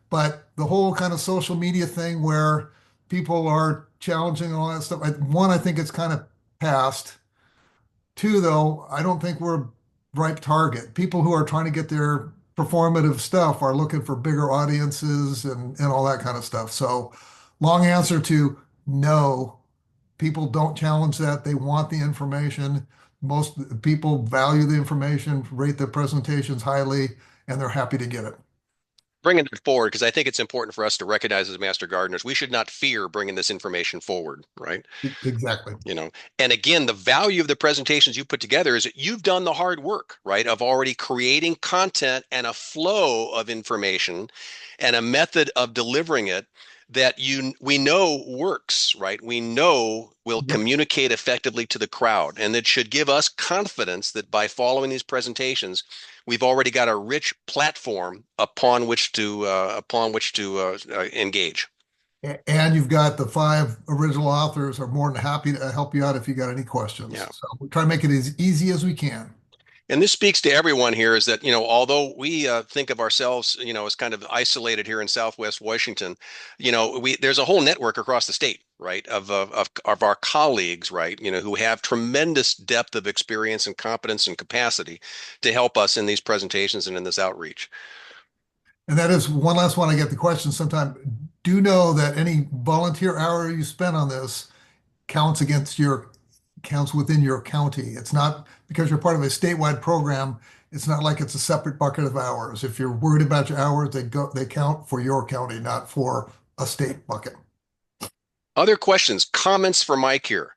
But the whole kind of social media thing where people are challenging all that stuff, one, I think it's kind of past. Two, though, I don't think we're a ripe target. People who are trying to get their performative stuff are looking for bigger audiences and all that kind of stuff. So long answer to no, people don't challenge that. They want the information. Most people value the information, rate the presentations highly, and they're happy to get it. Bringing it forward, because I think it's important for us to recognize as master gardeners, we should not fear bringing this information forward, right? Exactly. You know, and again, the value of the presentations you put together is that you've done the hard work, right, of already creating content and a flow of information and a method of delivering it that we know works, right? We know will communicate effectively to the crowd, and that should give us confidence that by following these presentations, we've already got a rich platform upon which to engage. And you've got the 5 original authors are more than happy to help you out if you got any questions. Yeah. So we try to make it as easy as we can. And this speaks to everyone here is that, you know, although we think of ourselves, you know, as kind of isolated here in Southwest Washington, you know, there's a whole network across the state, right, of our colleagues, right, you know, who have tremendous depth of experience and competence and capacity to help us in these presentations and in this outreach. And that is one last one. I get the question sometimes. Do know that any volunteer hour you spend on this counts within your county. It's not because you're part of a statewide program. It's not like it's a separate bucket of hours. If you're worried about your hours, they count for your county, not for a state bucket. Other questions, comments for Mike here?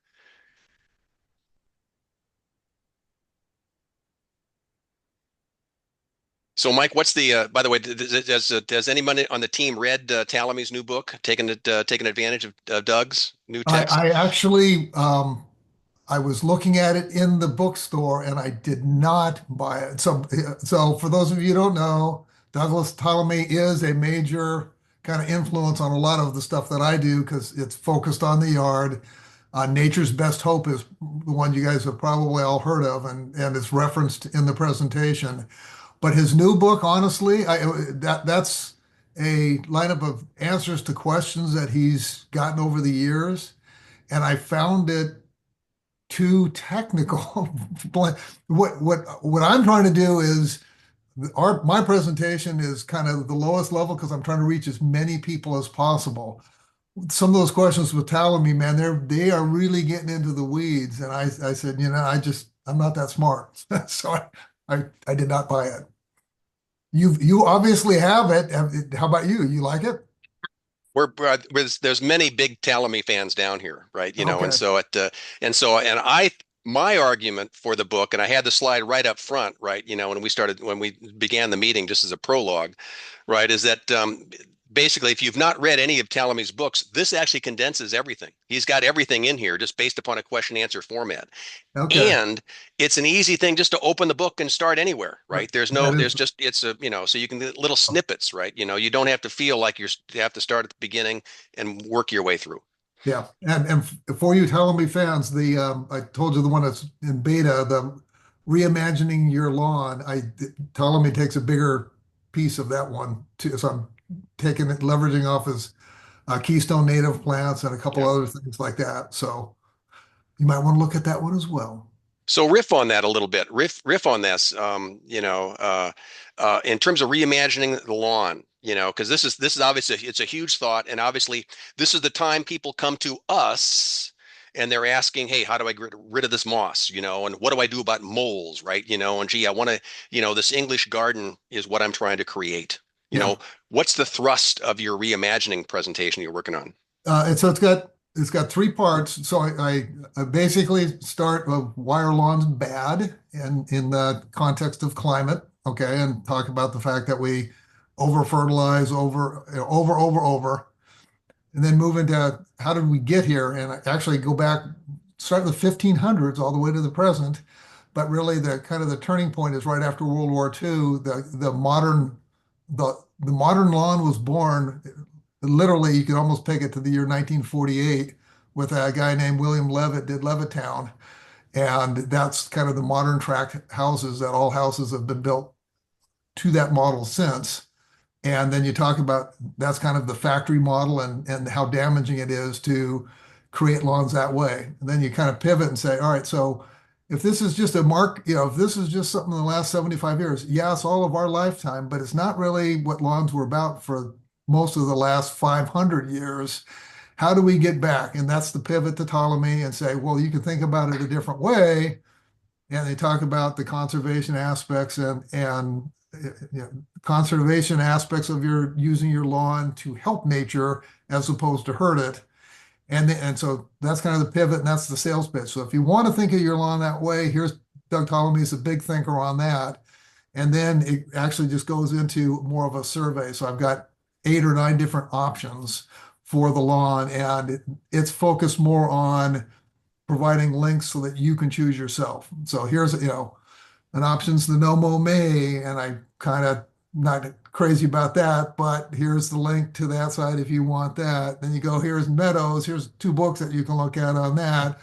So, Mike, what's the? By the way, does anybody on the team read Talamy's new book, taken advantage of Doug's new text? I actually, I was looking at it in the bookstore and I did not buy it. So for those of you who don't know, Douglas Talamy is a major kind of influence on a lot of the stuff that I do because it's focused on the yard. Nature's Best Hope is the one you guys have probably all heard of, and it's referenced in the presentation. But his new book, honestly, that's a lineup of answers to questions that he's gotten over the years. And I found it too technical. What I'm trying to do is my presentation is kind of the lowest level because I'm trying to reach as many people as possible. Some of those questions with Talamy, man, they are really getting into the weeds. And I said, I'm not that smart. So I did not buy it. You obviously have it. How about you? You like it? There's many big Talamy fans down here, right? Okay. My argument for the book, and I had the slide right up front, right? When we began the meeting, just as a prologue, right, is that basically, if you've not read any of Talamy's books, this actually condenses everything. He's got everything in here just based upon a question answer format. Okay. And it's an easy thing just to open the book and start anywhere, right? So you can get little snippets, right? You don't have to feel like you have to start at the beginning and work your way through. Yeah. And for you Talamy fans, I told you the one that's in beta, the reimagining your lawn, Talamy takes a bigger piece of that one too. So I'm taking it, leveraging off his Keystone native plants and a couple other things like that. So you might want to look at that one as well. So riff on that a little bit. Riff on this. In terms of reimagining the lawn, because this is obviously it's a huge thought, and obviously this is the time people come to us and they're asking, hey, how do I get rid of this moss? And what do I do about moles, right? And gee, I want to, this English garden is what I'm trying to create. What's the thrust of your reimagining presentation you're working on? It's got three parts. So I basically start with why are lawns bad and in the context of climate, okay, and talk about the fact that we over fertilize, over, and then move into how did we get here, and I actually go back, start in the 1500s all the way to the present, but really the turning point is right after World War II. The modern lawn was born. Literally, you could almost peg it to the year 1948 with a guy named William Levitt did Levittown. And that's kind of the modern tract houses that all houses have been built to that model since. And then you talk about that's kind of the factory model and how damaging it is to create lawns that way. And then you kind of pivot and say, all right, so if this is just if this is just something in the last 75 years, it's all of our lifetime, but it's not really what lawns were about for most of the last 500 years. How do we get back? And that's the pivot to Ptolemy and say, well, you can think about it a different way. And they talk about the conservation aspects and conservation aspects of using your lawn to help nature as opposed to hurt it. And so that's kind of the pivot, and that's the sales pitch. So if you want to think of your lawn that way, here's Doug Ptolemy's a big thinker on that. And then it actually just goes into more of a survey. So I've got 8 or 9 different options for the lawn, and it's focused more on providing links so that you can choose yourself. So here's, an option's the no mow May, and I kind of not crazy about that, but here's the link to that side if you want that. Then you go, here's meadows, here's 2 books that you can look at on that,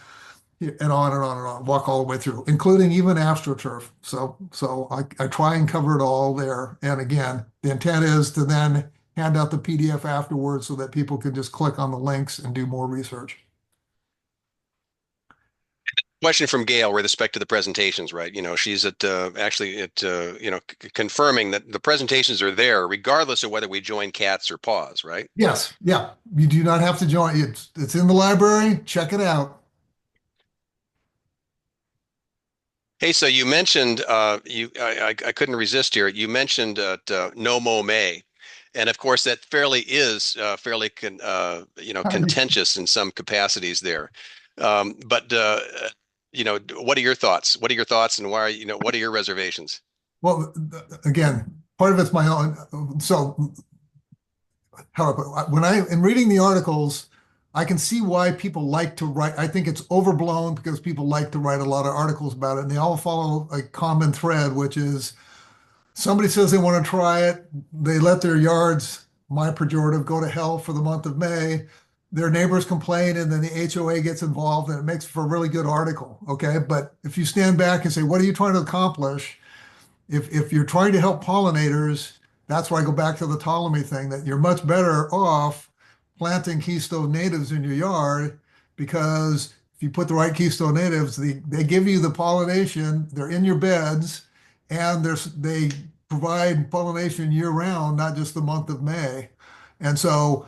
and on and on and on, walk all the way through, including even AstroTurf. So I try and cover it all there. And again, the intent is to then hand out the PDF afterwards so that people can just click on the links and do more research. Question from Gail with respect to the presentations, right? She's confirming that the presentations are there regardless of whether we join cats or paws, right? Yes. Yeah. You do not have to join. It's in the library. Check it out. Hey, so you mentioned I couldn't resist here. You mentioned no mow May. And of course, that is fairly contentious in some capacities there. What are your thoughts? What are your thoughts, and why what are your reservations? Well, again, part of it's my own. So, when I am reading the articles, I can see why people like to write. I think it's overblown because people like to write a lot of articles about it, and they all follow a common thread, which is somebody says they want to try it. They let their yards, my pejorative, go to hell for the month of May. Their neighbors complain, and then the HOA gets involved, and it makes for a really good article. Okay. But if you stand back and say, what are you trying to accomplish? If you're trying to help pollinators, that's why I go back to the Ptolemy thing, that you're much better off planting Keystone natives in your yard, because if you put the right Keystone natives, they give you the pollination, they're in your beds, and they provide pollination year round, not just the month of May. And so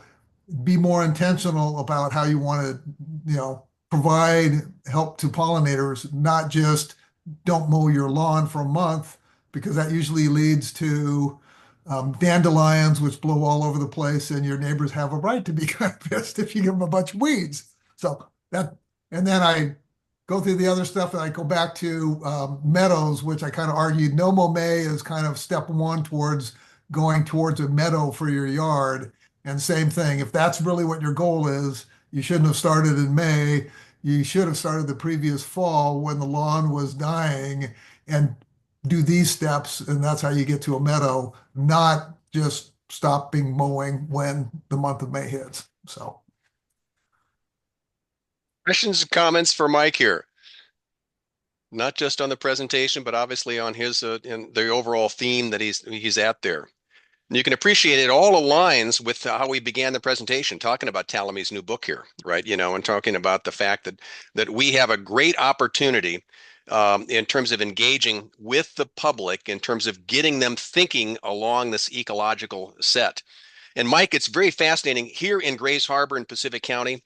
be more intentional about how you want to, provide help to pollinators, not just don't mow your lawn for a month, because that usually leads to dandelions, which blow all over the place, and your neighbors have a right to be kind of pissed if you give them a bunch of weeds. So that, and then I go through the other stuff, and I go back to meadows, which I kind of argued no mow May is kind of step one towards going towards a meadow for your yard. And same thing, if that's really what your goal is, you shouldn't have started in May. You should have started the previous fall when the lawn was dying and do these steps, and that's how you get to a meadow, not just stopping mowing when the month of May hits. So. Questions and comments for Mike here? Not just on the presentation, but obviously on his in the overall theme that he's at there. And you can appreciate it all aligns with how we began the presentation, talking about Talamy's new book here, right? And talking about the fact that we have a great opportunity in terms of engaging with the public, in terms of getting them thinking along this ecological set. And Mike, it's very fascinating here in Grays Harbor in Pacific County.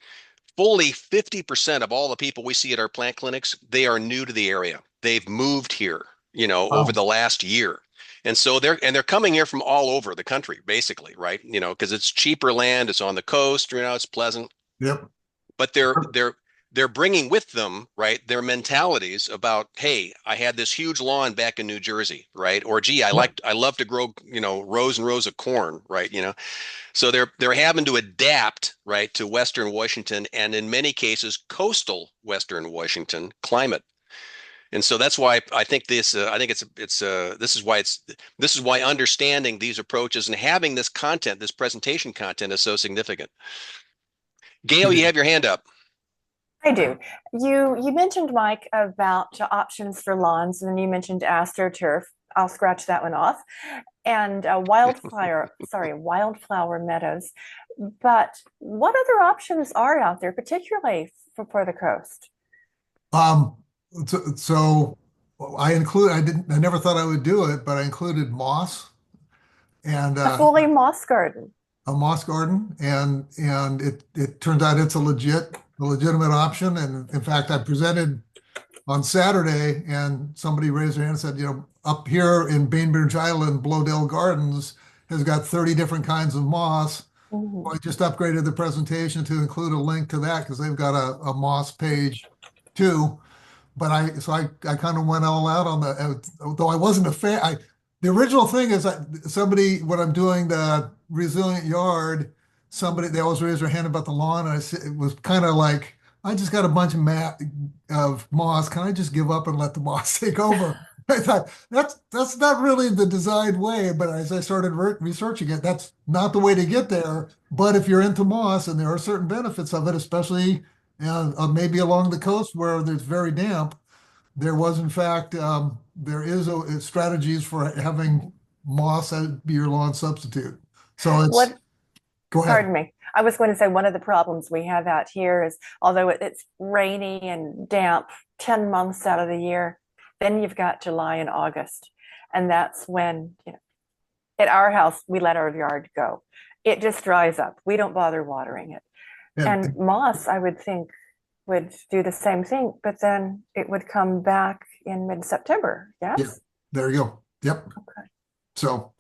Fully 50% of all the people we see at our plant clinics, they are new to the area. They've moved here, over the last year. And so they're coming here from all over the country, basically, right? Because it's cheaper land, it's on the coast, it's pleasant. Yep. But they're bringing with them, right, their mentalities about, hey, I had this huge lawn back in New Jersey, right? Or gee, I love to grow, rows and rows of corn, right? So they're having to adapt, right, to Western Washington, and in many cases coastal Western Washington climate. And so that's why I think this is why understanding these approaches and having this content, this presentation content, is so significant. Gail, you have your hand up. I do. You mentioned, Mike, about options for lawns, and then you mentioned AstroTurf. I'll scratch that one off. And wildflower meadows. But what other options are out there, particularly for the coast? So I never thought I would do it, but I included moss and a fully moss garden. A moss garden, and it turns out it's a legitimate option. And in fact, I presented on Saturday, and somebody raised their hand and said, up here in Bainbridge Island, Blowdale Gardens has got 30 different kinds of moss. Mm-hmm. Well, I just upgraded the presentation to include a link to that because they've got a moss page too. But I kind of went all out on though I wasn't a fan. The original thing is when I'm doing the resilient yard, they always raise their hand about the lawn, and it was kind of like, I just got a bunch of moss. Can I just give up and let the moss take over? I thought that's not really the designed way, but as I started researching it, that's not the way to get there. But if you're into moss, and there are certain benefits of it, especially maybe along the coast where it's very damp, there was in fact there is strategies for having moss be your lawn substitute. So go ahead. Pardon me. I was going to say one of the problems we have out here is, although it's rainy and damp 10 months out of the year, then you've got July and August. And that's when, at our house, we let our yard go. It just dries up. We don't bother watering it. And moss, I would think, would do the same thing, but then it would come back in mid-September. Yes? Yeah, there you go. Yep. Okay. So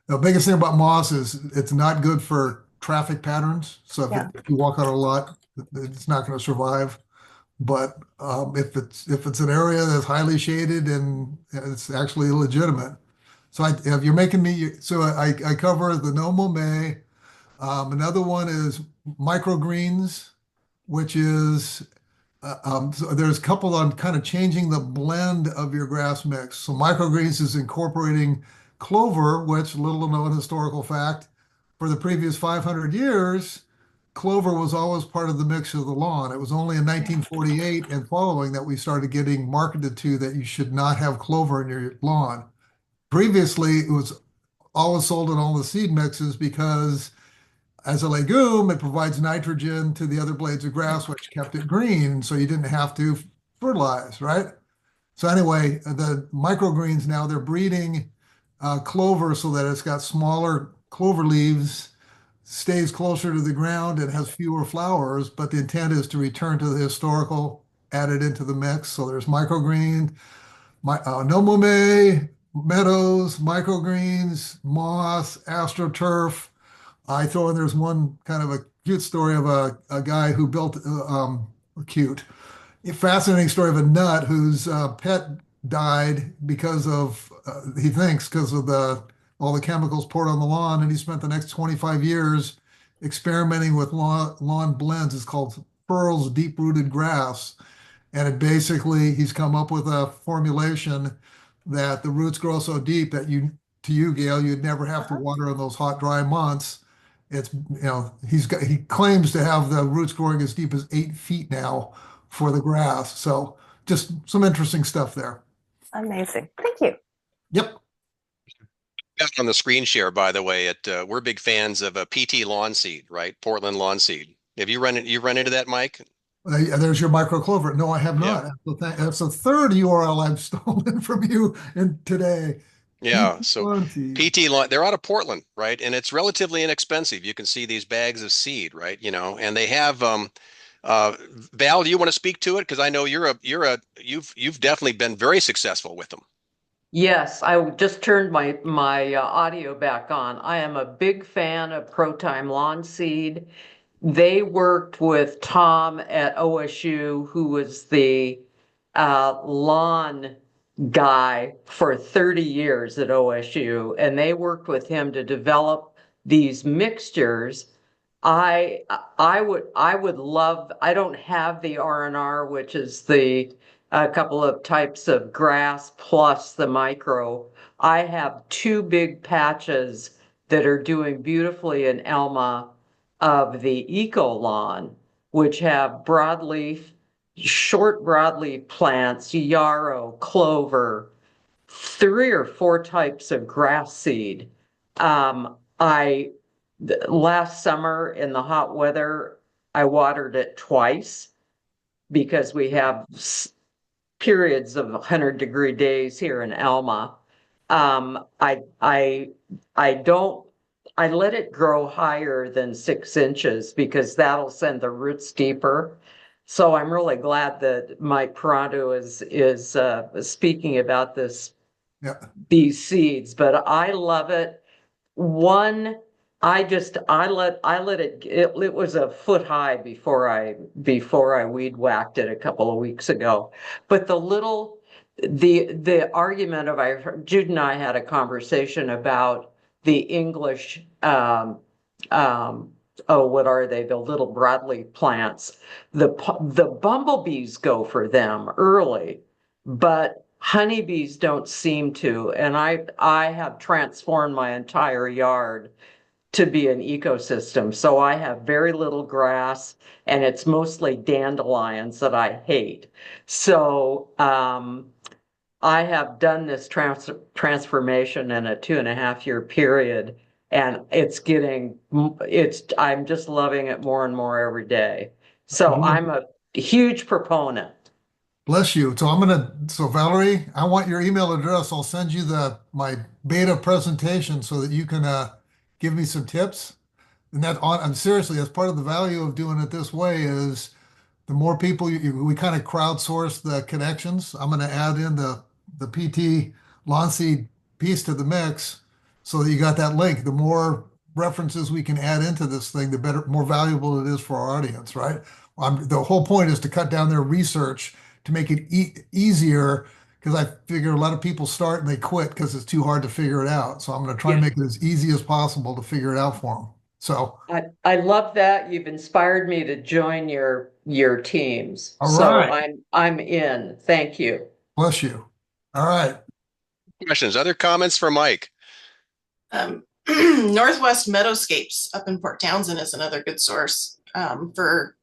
the biggest thing about moss is it's not good for traffic patterns. So if you walk out a lot, it's not going to survive. But if it's an area that's highly shaded, and it's actually legitimate. So if you're making me, so I cover the no mow May. Another one is microgreens, which is so there's a couple on kind of changing the blend of your grass mix. So microgreens is incorporating clover, which, little known historical fact, for the previous 500 years, clover was always part of the mix of the lawn. It was only in 1948 and following that we started getting marketed to that you should not have clover in your lawn. Previously, it was always sold in all the seed mixes because as a legume, it provides nitrogen to the other blades of grass, which kept it green, so you didn't have to fertilize, right? So anyway, the microgreens now, they're breeding clover so that it's got smaller clover leaves, stays closer to the ground, and has fewer flowers. But the intent is to return to the historical, added into the mix. So there's microgreen, nomome, meadows, microgreens, moss, astroturf. I throw in there's one kind of a cute story of a guy who built cute, a fascinating story of a nut whose pet died because of he thinks because of the all the chemicals poured on the lawn, and he spent the next 25 years experimenting with lawn blends. It's called Pearl's deep rooted grass, and it basically he's come up with a formulation that the roots grow so deep that to you, Gail, you'd never have to water in those hot, dry months. It's, he claims to have the roots growing as deep as 8 feet now for the grass. So just some interesting stuff there. Amazing. Thank you. Yep. On the screen share, by the way, we're big fans of a PT lawn seed, right? Portland lawn seed. Have you run into that, Mike? There's your micro clover. No, I have not. Yeah. That's the third URL I've stolen from you today. Yeah, so PT lawn, they're out of Portland, right? And it's relatively inexpensive. You can see these bags of seed, right? And they have Val, do you want to speak to it? Because I know you've definitely been very successful with them. Yes, I just turned my audio back on. I am a big fan of ProTime Lawn Seed. They worked with Tom at OSU, who was the lawn guy for 30 years at OSU, and they worked with him to develop these mixtures. I would love, I don't have the R&R, which is the a couple of types of grass plus the micro. I have 2 big patches that are doing beautifully in Elma of the eco lawn, which have broadleaf, short broadleaf plants, yarrow, clover, 3 or 4 types of grass seed. Last summer in the hot weather, I watered it twice because we have periods of 100-degree days here in Elma. I let it grow higher than 6 inches because that'll send the roots deeper. So I'm really glad that Mike Peronto is speaking about these seeds, but I love it. I let it was a foot high before I weed whacked it a couple of weeks ago. But the argument of Jude and I had a conversation about the English what are they? The little broadleaf plants. The bumblebees go for them early, but honeybees don't seem to. And I have transformed my entire yard to be an ecosystem. So I have very little grass, and it's mostly dandelions that I hate. So I have done this transformation in a 2.5-year period, and I'm just loving it more and more every day. So I'm a huge proponent. Bless you. So Valerie, I want your email address. I'll send you my beta presentation so that you can give me some tips. And I'm seriously, that's part of the value of doing it this way is the more people we kind of crowdsource the connections. I'm going to add in the PT lawn seed piece to the mix so that you got that link. The more references we can add into this thing, the better, more valuable it is for our audience, right? The whole point is to cut down their research to make it easier, because I figure a lot of people start and they quit because it's too hard to figure it out. So I'm going to try and make it as easy as possible to figure it out for them. So I love that. You've inspired me to join your teams. All so right. I'm in. Thank you. Bless you. All right. Questions, other comments for Mike? Northwest Meadowscapes up in Port Townsend is another good source for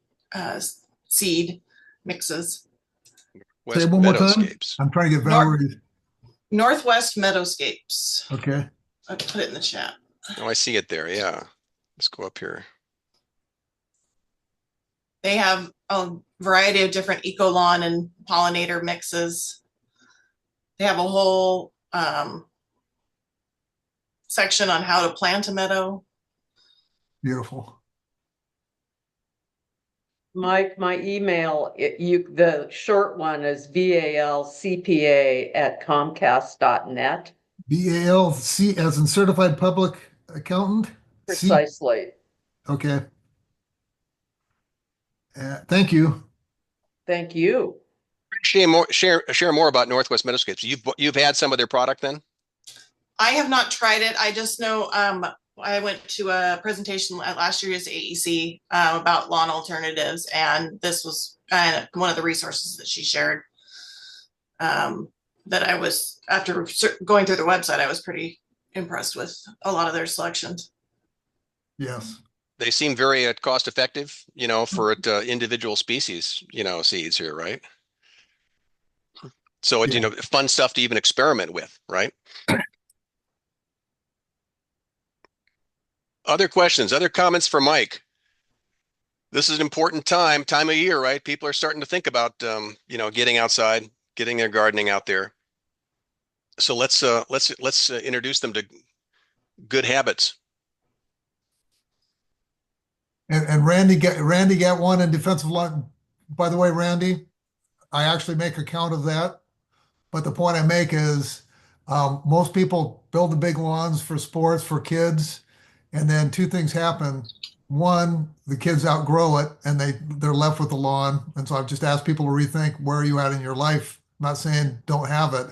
seed mixes. Say it one more time. I'm trying to get Valerie. Northwest Meadowscapes. Okay. I'll put it in the chat. Oh, I see it there. Yeah. Let's go up here. They have a variety of different eco lawn and pollinator mixes. They have a whole section on how to plant a meadow. Beautiful. Mike, my email, the short one is valcpa@comcast.net. BALC as in certified public accountant? Precisely. Okay. Thank you. Thank you. Share more about Northwest Meadowscapes. You've had some of their product then? I have not tried it. I just know I went to a presentation at last year's AEC about lawn alternatives, and this was one of the resources that she shared. That I was, after going through the website, I was pretty impressed with a lot of their selections. Yes. They seem very cost effective, for individual species, seeds here, right? So it's, fun stuff to even experiment with, right? Other questions, other comments for Mike? This is an important time of year, right? People are starting to think about, getting outside, getting their gardening out there. So let's introduce them to good habits. And Randy got one in defensive line. By the way, Randy, I actually make a count of that. But the point I make is most people build the big lawns for sports, for kids, and then two things happen. One, the kids outgrow it and they're left with the lawn. And so I've just asked people to rethink, where are you at in your life? I'm not saying don't have it.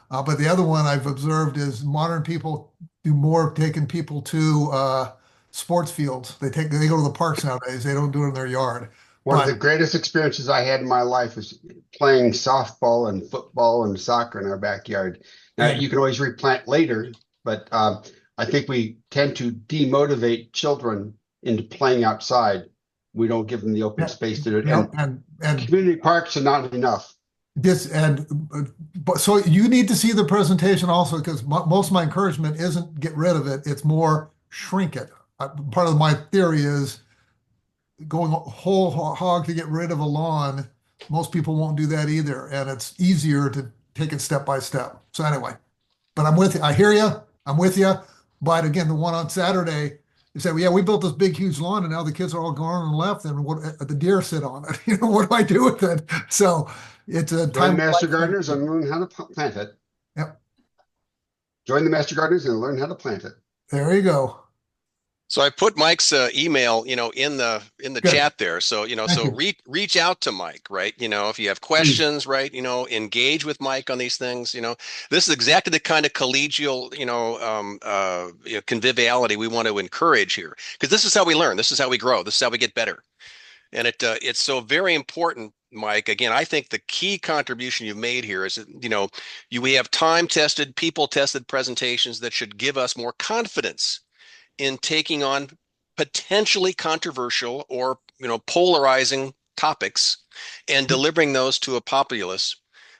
But the other one I've observed is modern people do more of taking people to sports fields. They go to the parks nowadays. They don't do it in their yard. One of the greatest experiences I had in my life was playing softball and football and soccer in our backyard. Now, you can always replant later, but I think we tend to demotivate children into playing outside. We don't give them the open space to do it. And community parks are not enough. So you need to see the presentation also, because most of my encouragement isn't get rid of it. It's more shrink it. Part of my theory is going whole hog to get rid of a lawn. Most people won't do that either. And it's easier to take it step by step. So anyway, but I'm with you. I hear you. I'm with you. But again, the one on Saturday, you said, well, yeah, we built this big, huge lawn and now the kids are all gone and left and the deer sit on it. What do I do with it? So it's a time. Join Master Gardeners and learn how to plant it. Yep. Join the Master Gardeners and learn how to plant it. There you go. So I put Mike's email, in the chat there. So, reach out to Mike, right? If you have questions, right, engage with Mike on these things. This is exactly the kind of collegial, conviviality we want to encourage here, because this is how we learn. This is how we grow. This is how we get better. And it's so very important, Mike. Again, I think the key contribution you've made here is that, we have time-tested, people-tested presentations that should give us more confidence in taking on potentially controversial or polarizing topics and delivering those to a populace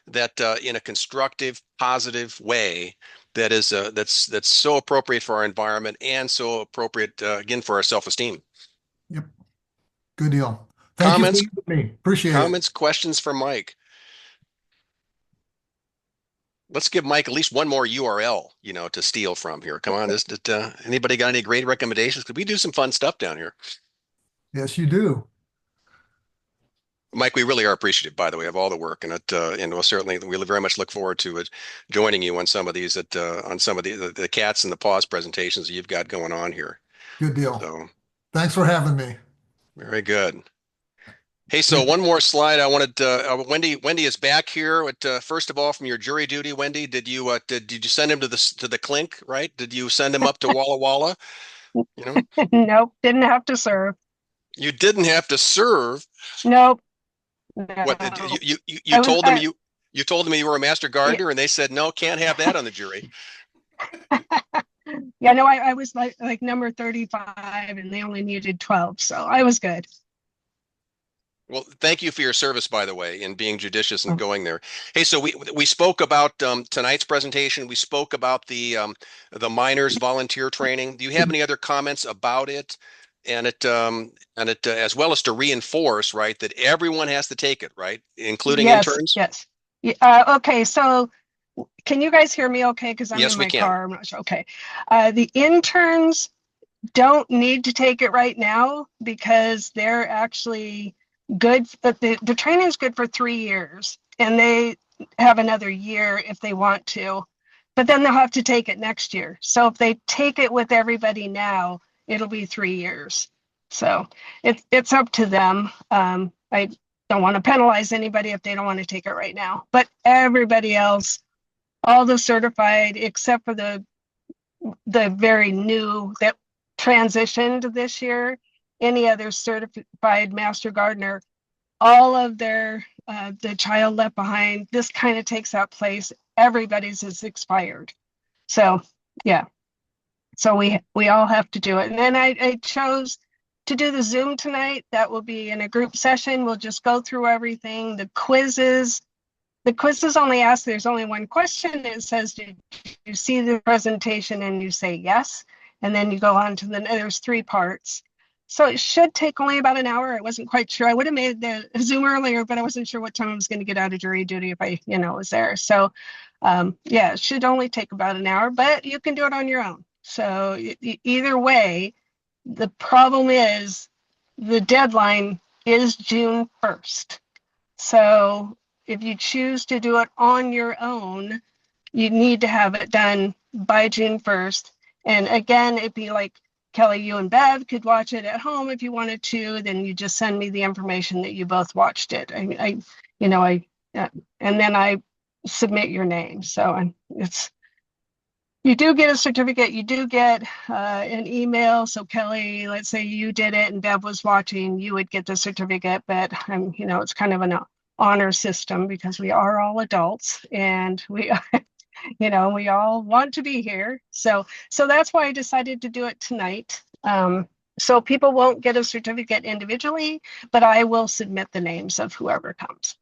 that in a constructive, positive way that is that's so appropriate for our environment and so appropriate again for our self-esteem. Yep, good deal. Thank you for me. Appreciate it. Comments, questions for Mike. Let's give Mike at least one more URL, to steal from here. Come on, anybody got any great recommendations? Because we do some fun stuff down here. Yes, you do. Mike, we really are appreciative, by the way, of all the work, and we very much look forward to joining you on some of these on some of the cats and the paws presentations that you've got going on here. Good deal. So, thanks for having me. Very good. Hey, so one more slide. I wanted Wendy is back here. First of all, from your jury duty, Wendy, did you send him to the clink, right? Did you send him up to Walla Walla? Nope, didn't have to serve. You didn't have to serve. Nope. No. What you told them you told them you were a master gardener, and they said no, can't have that on the jury. Yeah, no, I was like number 35, and they only needed 12, so I was good. Well, thank you for your service, by the way, in being judicious and going there. Hey, so we spoke about tonight's presentation. We spoke about the minors volunteer training. Do you have any other comments about it? And it as well as to reinforce, right, that everyone has to take it, right, including interns? Yes. Okay, so can you guys hear me okay? Because I'm Yes, in we my can. car. I'm not sure. Okay. The interns don't need to take it right now because they're actually good. But the training is good for 3 years, and they have another year if they want to, but then they'll have to take it next year. So if they take it with everybody now, it'll be 3 years. So it's up to them. I don't want to penalize anybody if they don't want to take it right now, but everybody else, all the certified except for the very new that transitioned this year, any other certified master gardener, all of their the child left behind, this kind of takes that place. Everybody's is expired. So yeah, so we all have to do it. And then I chose to do the Zoom tonight. That will be in a group session. We'll just go through everything. The quizzes only ask, there's only one question. It says, did you see the presentation? And you say yes. And then you go on to there's 3 parts. So it should take only about an hour. I wasn't quite sure. I would have made the Zoom earlier, but I wasn't sure what time I was going to get out of jury duty if I, was there. So yeah, it should only take about an hour, but you can do it on your own. So either way, the problem is the deadline is June 1st. So if you choose to do it on your own, you need to have it done by June 1st. And again, it'd be like Kelly, you and Bev could watch it at home if you wanted to, then you just send me the information that you both watched it. And then I submit your name. So you do get a certificate, you do get an email. So Kelly, let's say you did it and Bev was watching, you would get the certificate, but it's kind of an honor system because we are all adults and we we all want to be here. So that's why I decided to do it tonight. So people won't get a certificate individually, but I will submit the names of whoever comes.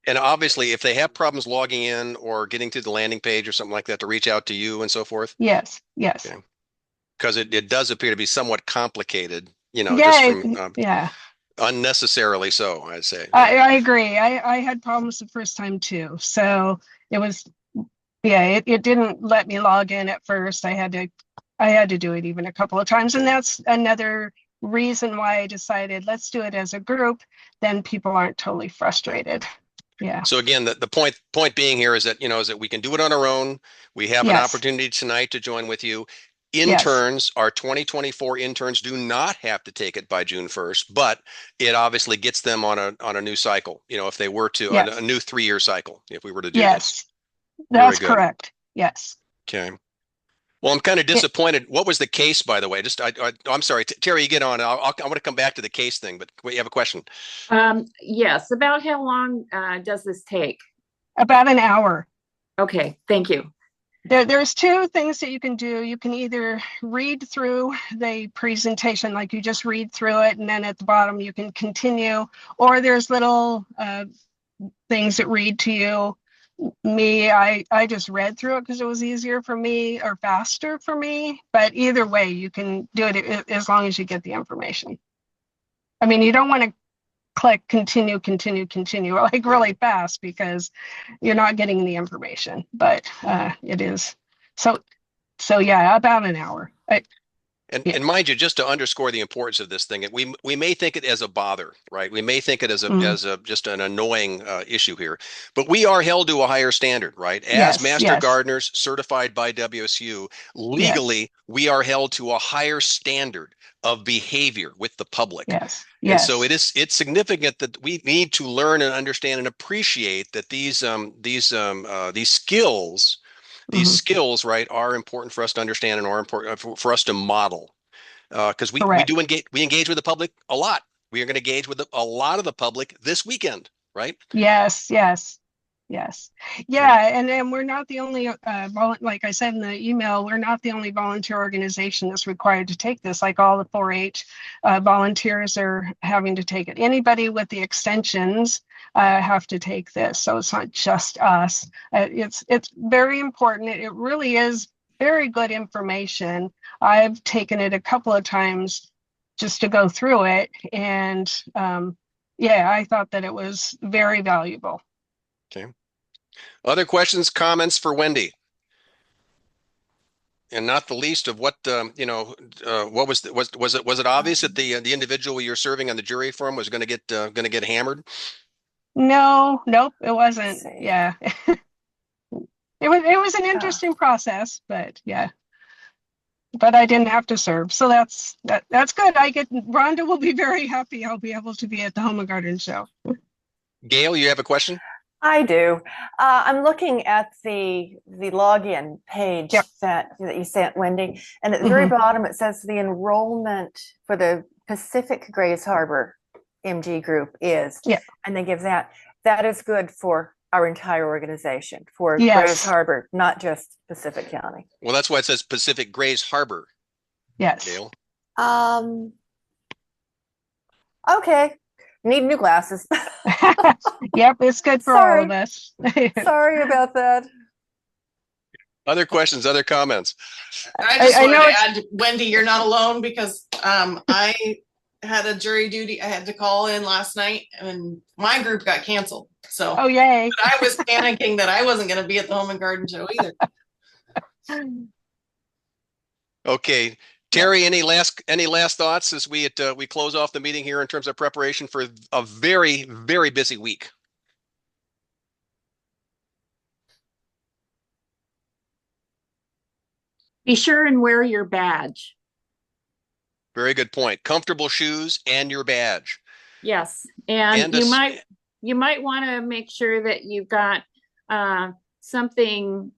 And obviously, if they have problems logging in or getting to the landing page or something like that, to reach out to you and so forth. Yes. Because it does appear to be somewhat complicated, Yeah, just from yeah. Unnecessarily so, I'd say. I agree. I had problems the first time too. So it was, it didn't let me log in at first. I had to do it even a couple of times. And that's another reason why I decided let's do it as a group. Then people aren't totally frustrated. Yeah. So again, the point being here is that, we can do it on our own. We have an opportunity tonight to join with you. Interns, our 2024 interns do not have to take it by June 1st, but it obviously gets them on a new cycle. If they were to a new 3-year cycle, if we were to do this. That's correct. Yes. Okay. Well, I'm kind of disappointed. What was the case, by the way? I'm sorry, Terry, you get on. I want to come back to the case thing, but you have a question. Yes. About how long does this take? About an hour. Okay. Thank you. There's 2 things that you can do. You can either read through the presentation, like you just read through it, and then at the bottom you can continue, or there's little things that read to you. I just read through it because it was easier for me or faster for me, but either way, you can do it as long as you get the information. I mean, you don't want to click continue like really fast because you're not getting the information, but it is so yeah, about an hour. And mind you, just to underscore the importance of this thing, we may think it as a bother, right? We may think it as a just an annoying issue here, but we are held to a higher standard, right? As master gardeners certified by WSU, legally we are held to a higher standard of behavior with the public. And so it's significant that we need to learn and understand and appreciate that these skills. These skills, right, are important for us to understand and are important for us to model, because we engage with the public a lot. We are going to engage with a lot of the public this weekend, right? Yes. Yeah, and we're not the only, like I said in the email, we're not the only volunteer organization that's required to take this. Like all the 4-H volunteers are having to take it. Anybody with the extensions have to take this. So it's not just us. It's very important. It really is very good information. I've taken it a couple of times just to go through it. And I thought that it was very valuable. Okay. Other questions, comments for Wendy? And not the least of what, what was it obvious that the individual you're serving on the jury from was going to get hammered? No, nope, it wasn't. Yeah. It was an interesting process, but yeah. But I didn't have to serve. So that's good. Rhonda will be very happy I'll be able to be at the Home and Garden show. Gail, you have a question? I do. I'm looking at the login page that you sent, Wendy, and at the very bottom it says the enrollment for the Pacific Grays Harbor MG group is, and they give that. That is good for our entire organization, for Grays Harbor, not just Pacific County. Well, that's why it says Pacific Grays Harbor. Yes. Gail. Okay. Need new glasses. Yep, it's good for all of us. Sorry about that. Other questions, other comments? I just wanted to add, Wendy, you're not alone, because I had a jury duty. I had to call in last night and my group got canceled. So oh, yay. But I was panicking that I wasn't going to be at the Home and Garden show either. Okay. Terry, any last thoughts as we close off the meeting here in terms of preparation for a very, very busy week? Be sure and wear your badge. Very good point. Comfortable shoes and your badge. Yes, and you might want to make sure that you've got something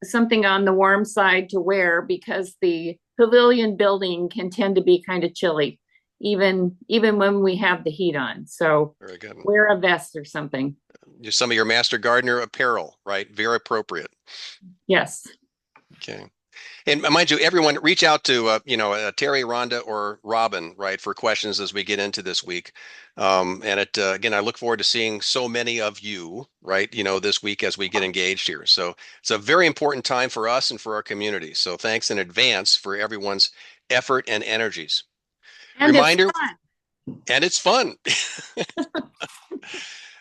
on the warm side to wear, because the pavilion building can tend to be kind of chilly, even when we have the heat on. So very good. Wear a vest or something. Just some of your Master Gardener apparel, right? Very appropriate. Yes. Okay. And mind you, everyone, reach out to Terry, Rhonda, or Robin, right, for questions as we get into this week. Again, I look forward to seeing so many of you, right, this week as we get engaged here. So it's a very important time for us and for our community. So thanks in advance for everyone's effort and energies. And reminder, it's fun. And it's fun.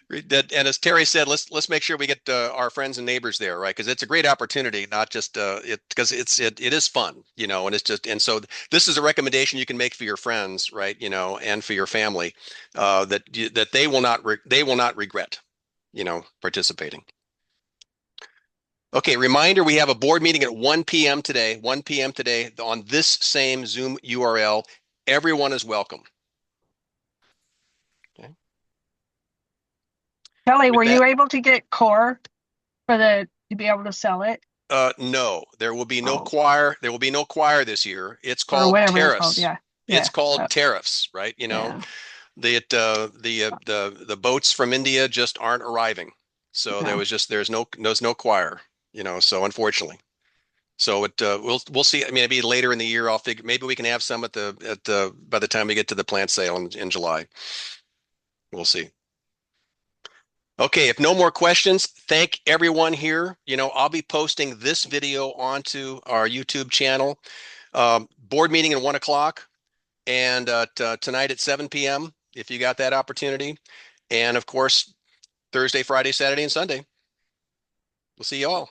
And as Terry said, let's make sure we get our friends and neighbors there, right? Because it's a great opportunity, not just because it is fun, and it's just, and so this is a recommendation you can make for your friends, right? And for your family, that they will not regret, participating. Okay, reminder, we have a board meeting at 1 p.m. today, 1 p.m. today on this same Zoom URL. Everyone is welcome. Kelly, were you able to get core to be able to sell it? No, there will be no choir. There will be no choir this year. It's called tariffs. It's called tariffs, right? The boats from India just aren't arriving. So there's no choir, so unfortunately. So we'll see. I mean, maybe later in the year, I'll figure, maybe we can have some by the time we get to the plant sale in July. We'll see. Okay, if no more questions, thank everyone here. I'll be posting this video onto our YouTube channel. Board meeting at 1 o'clock, and tonight at 7 p.m. if you got that opportunity. And of course, Thursday, Friday, Saturday, and Sunday. We'll see you all.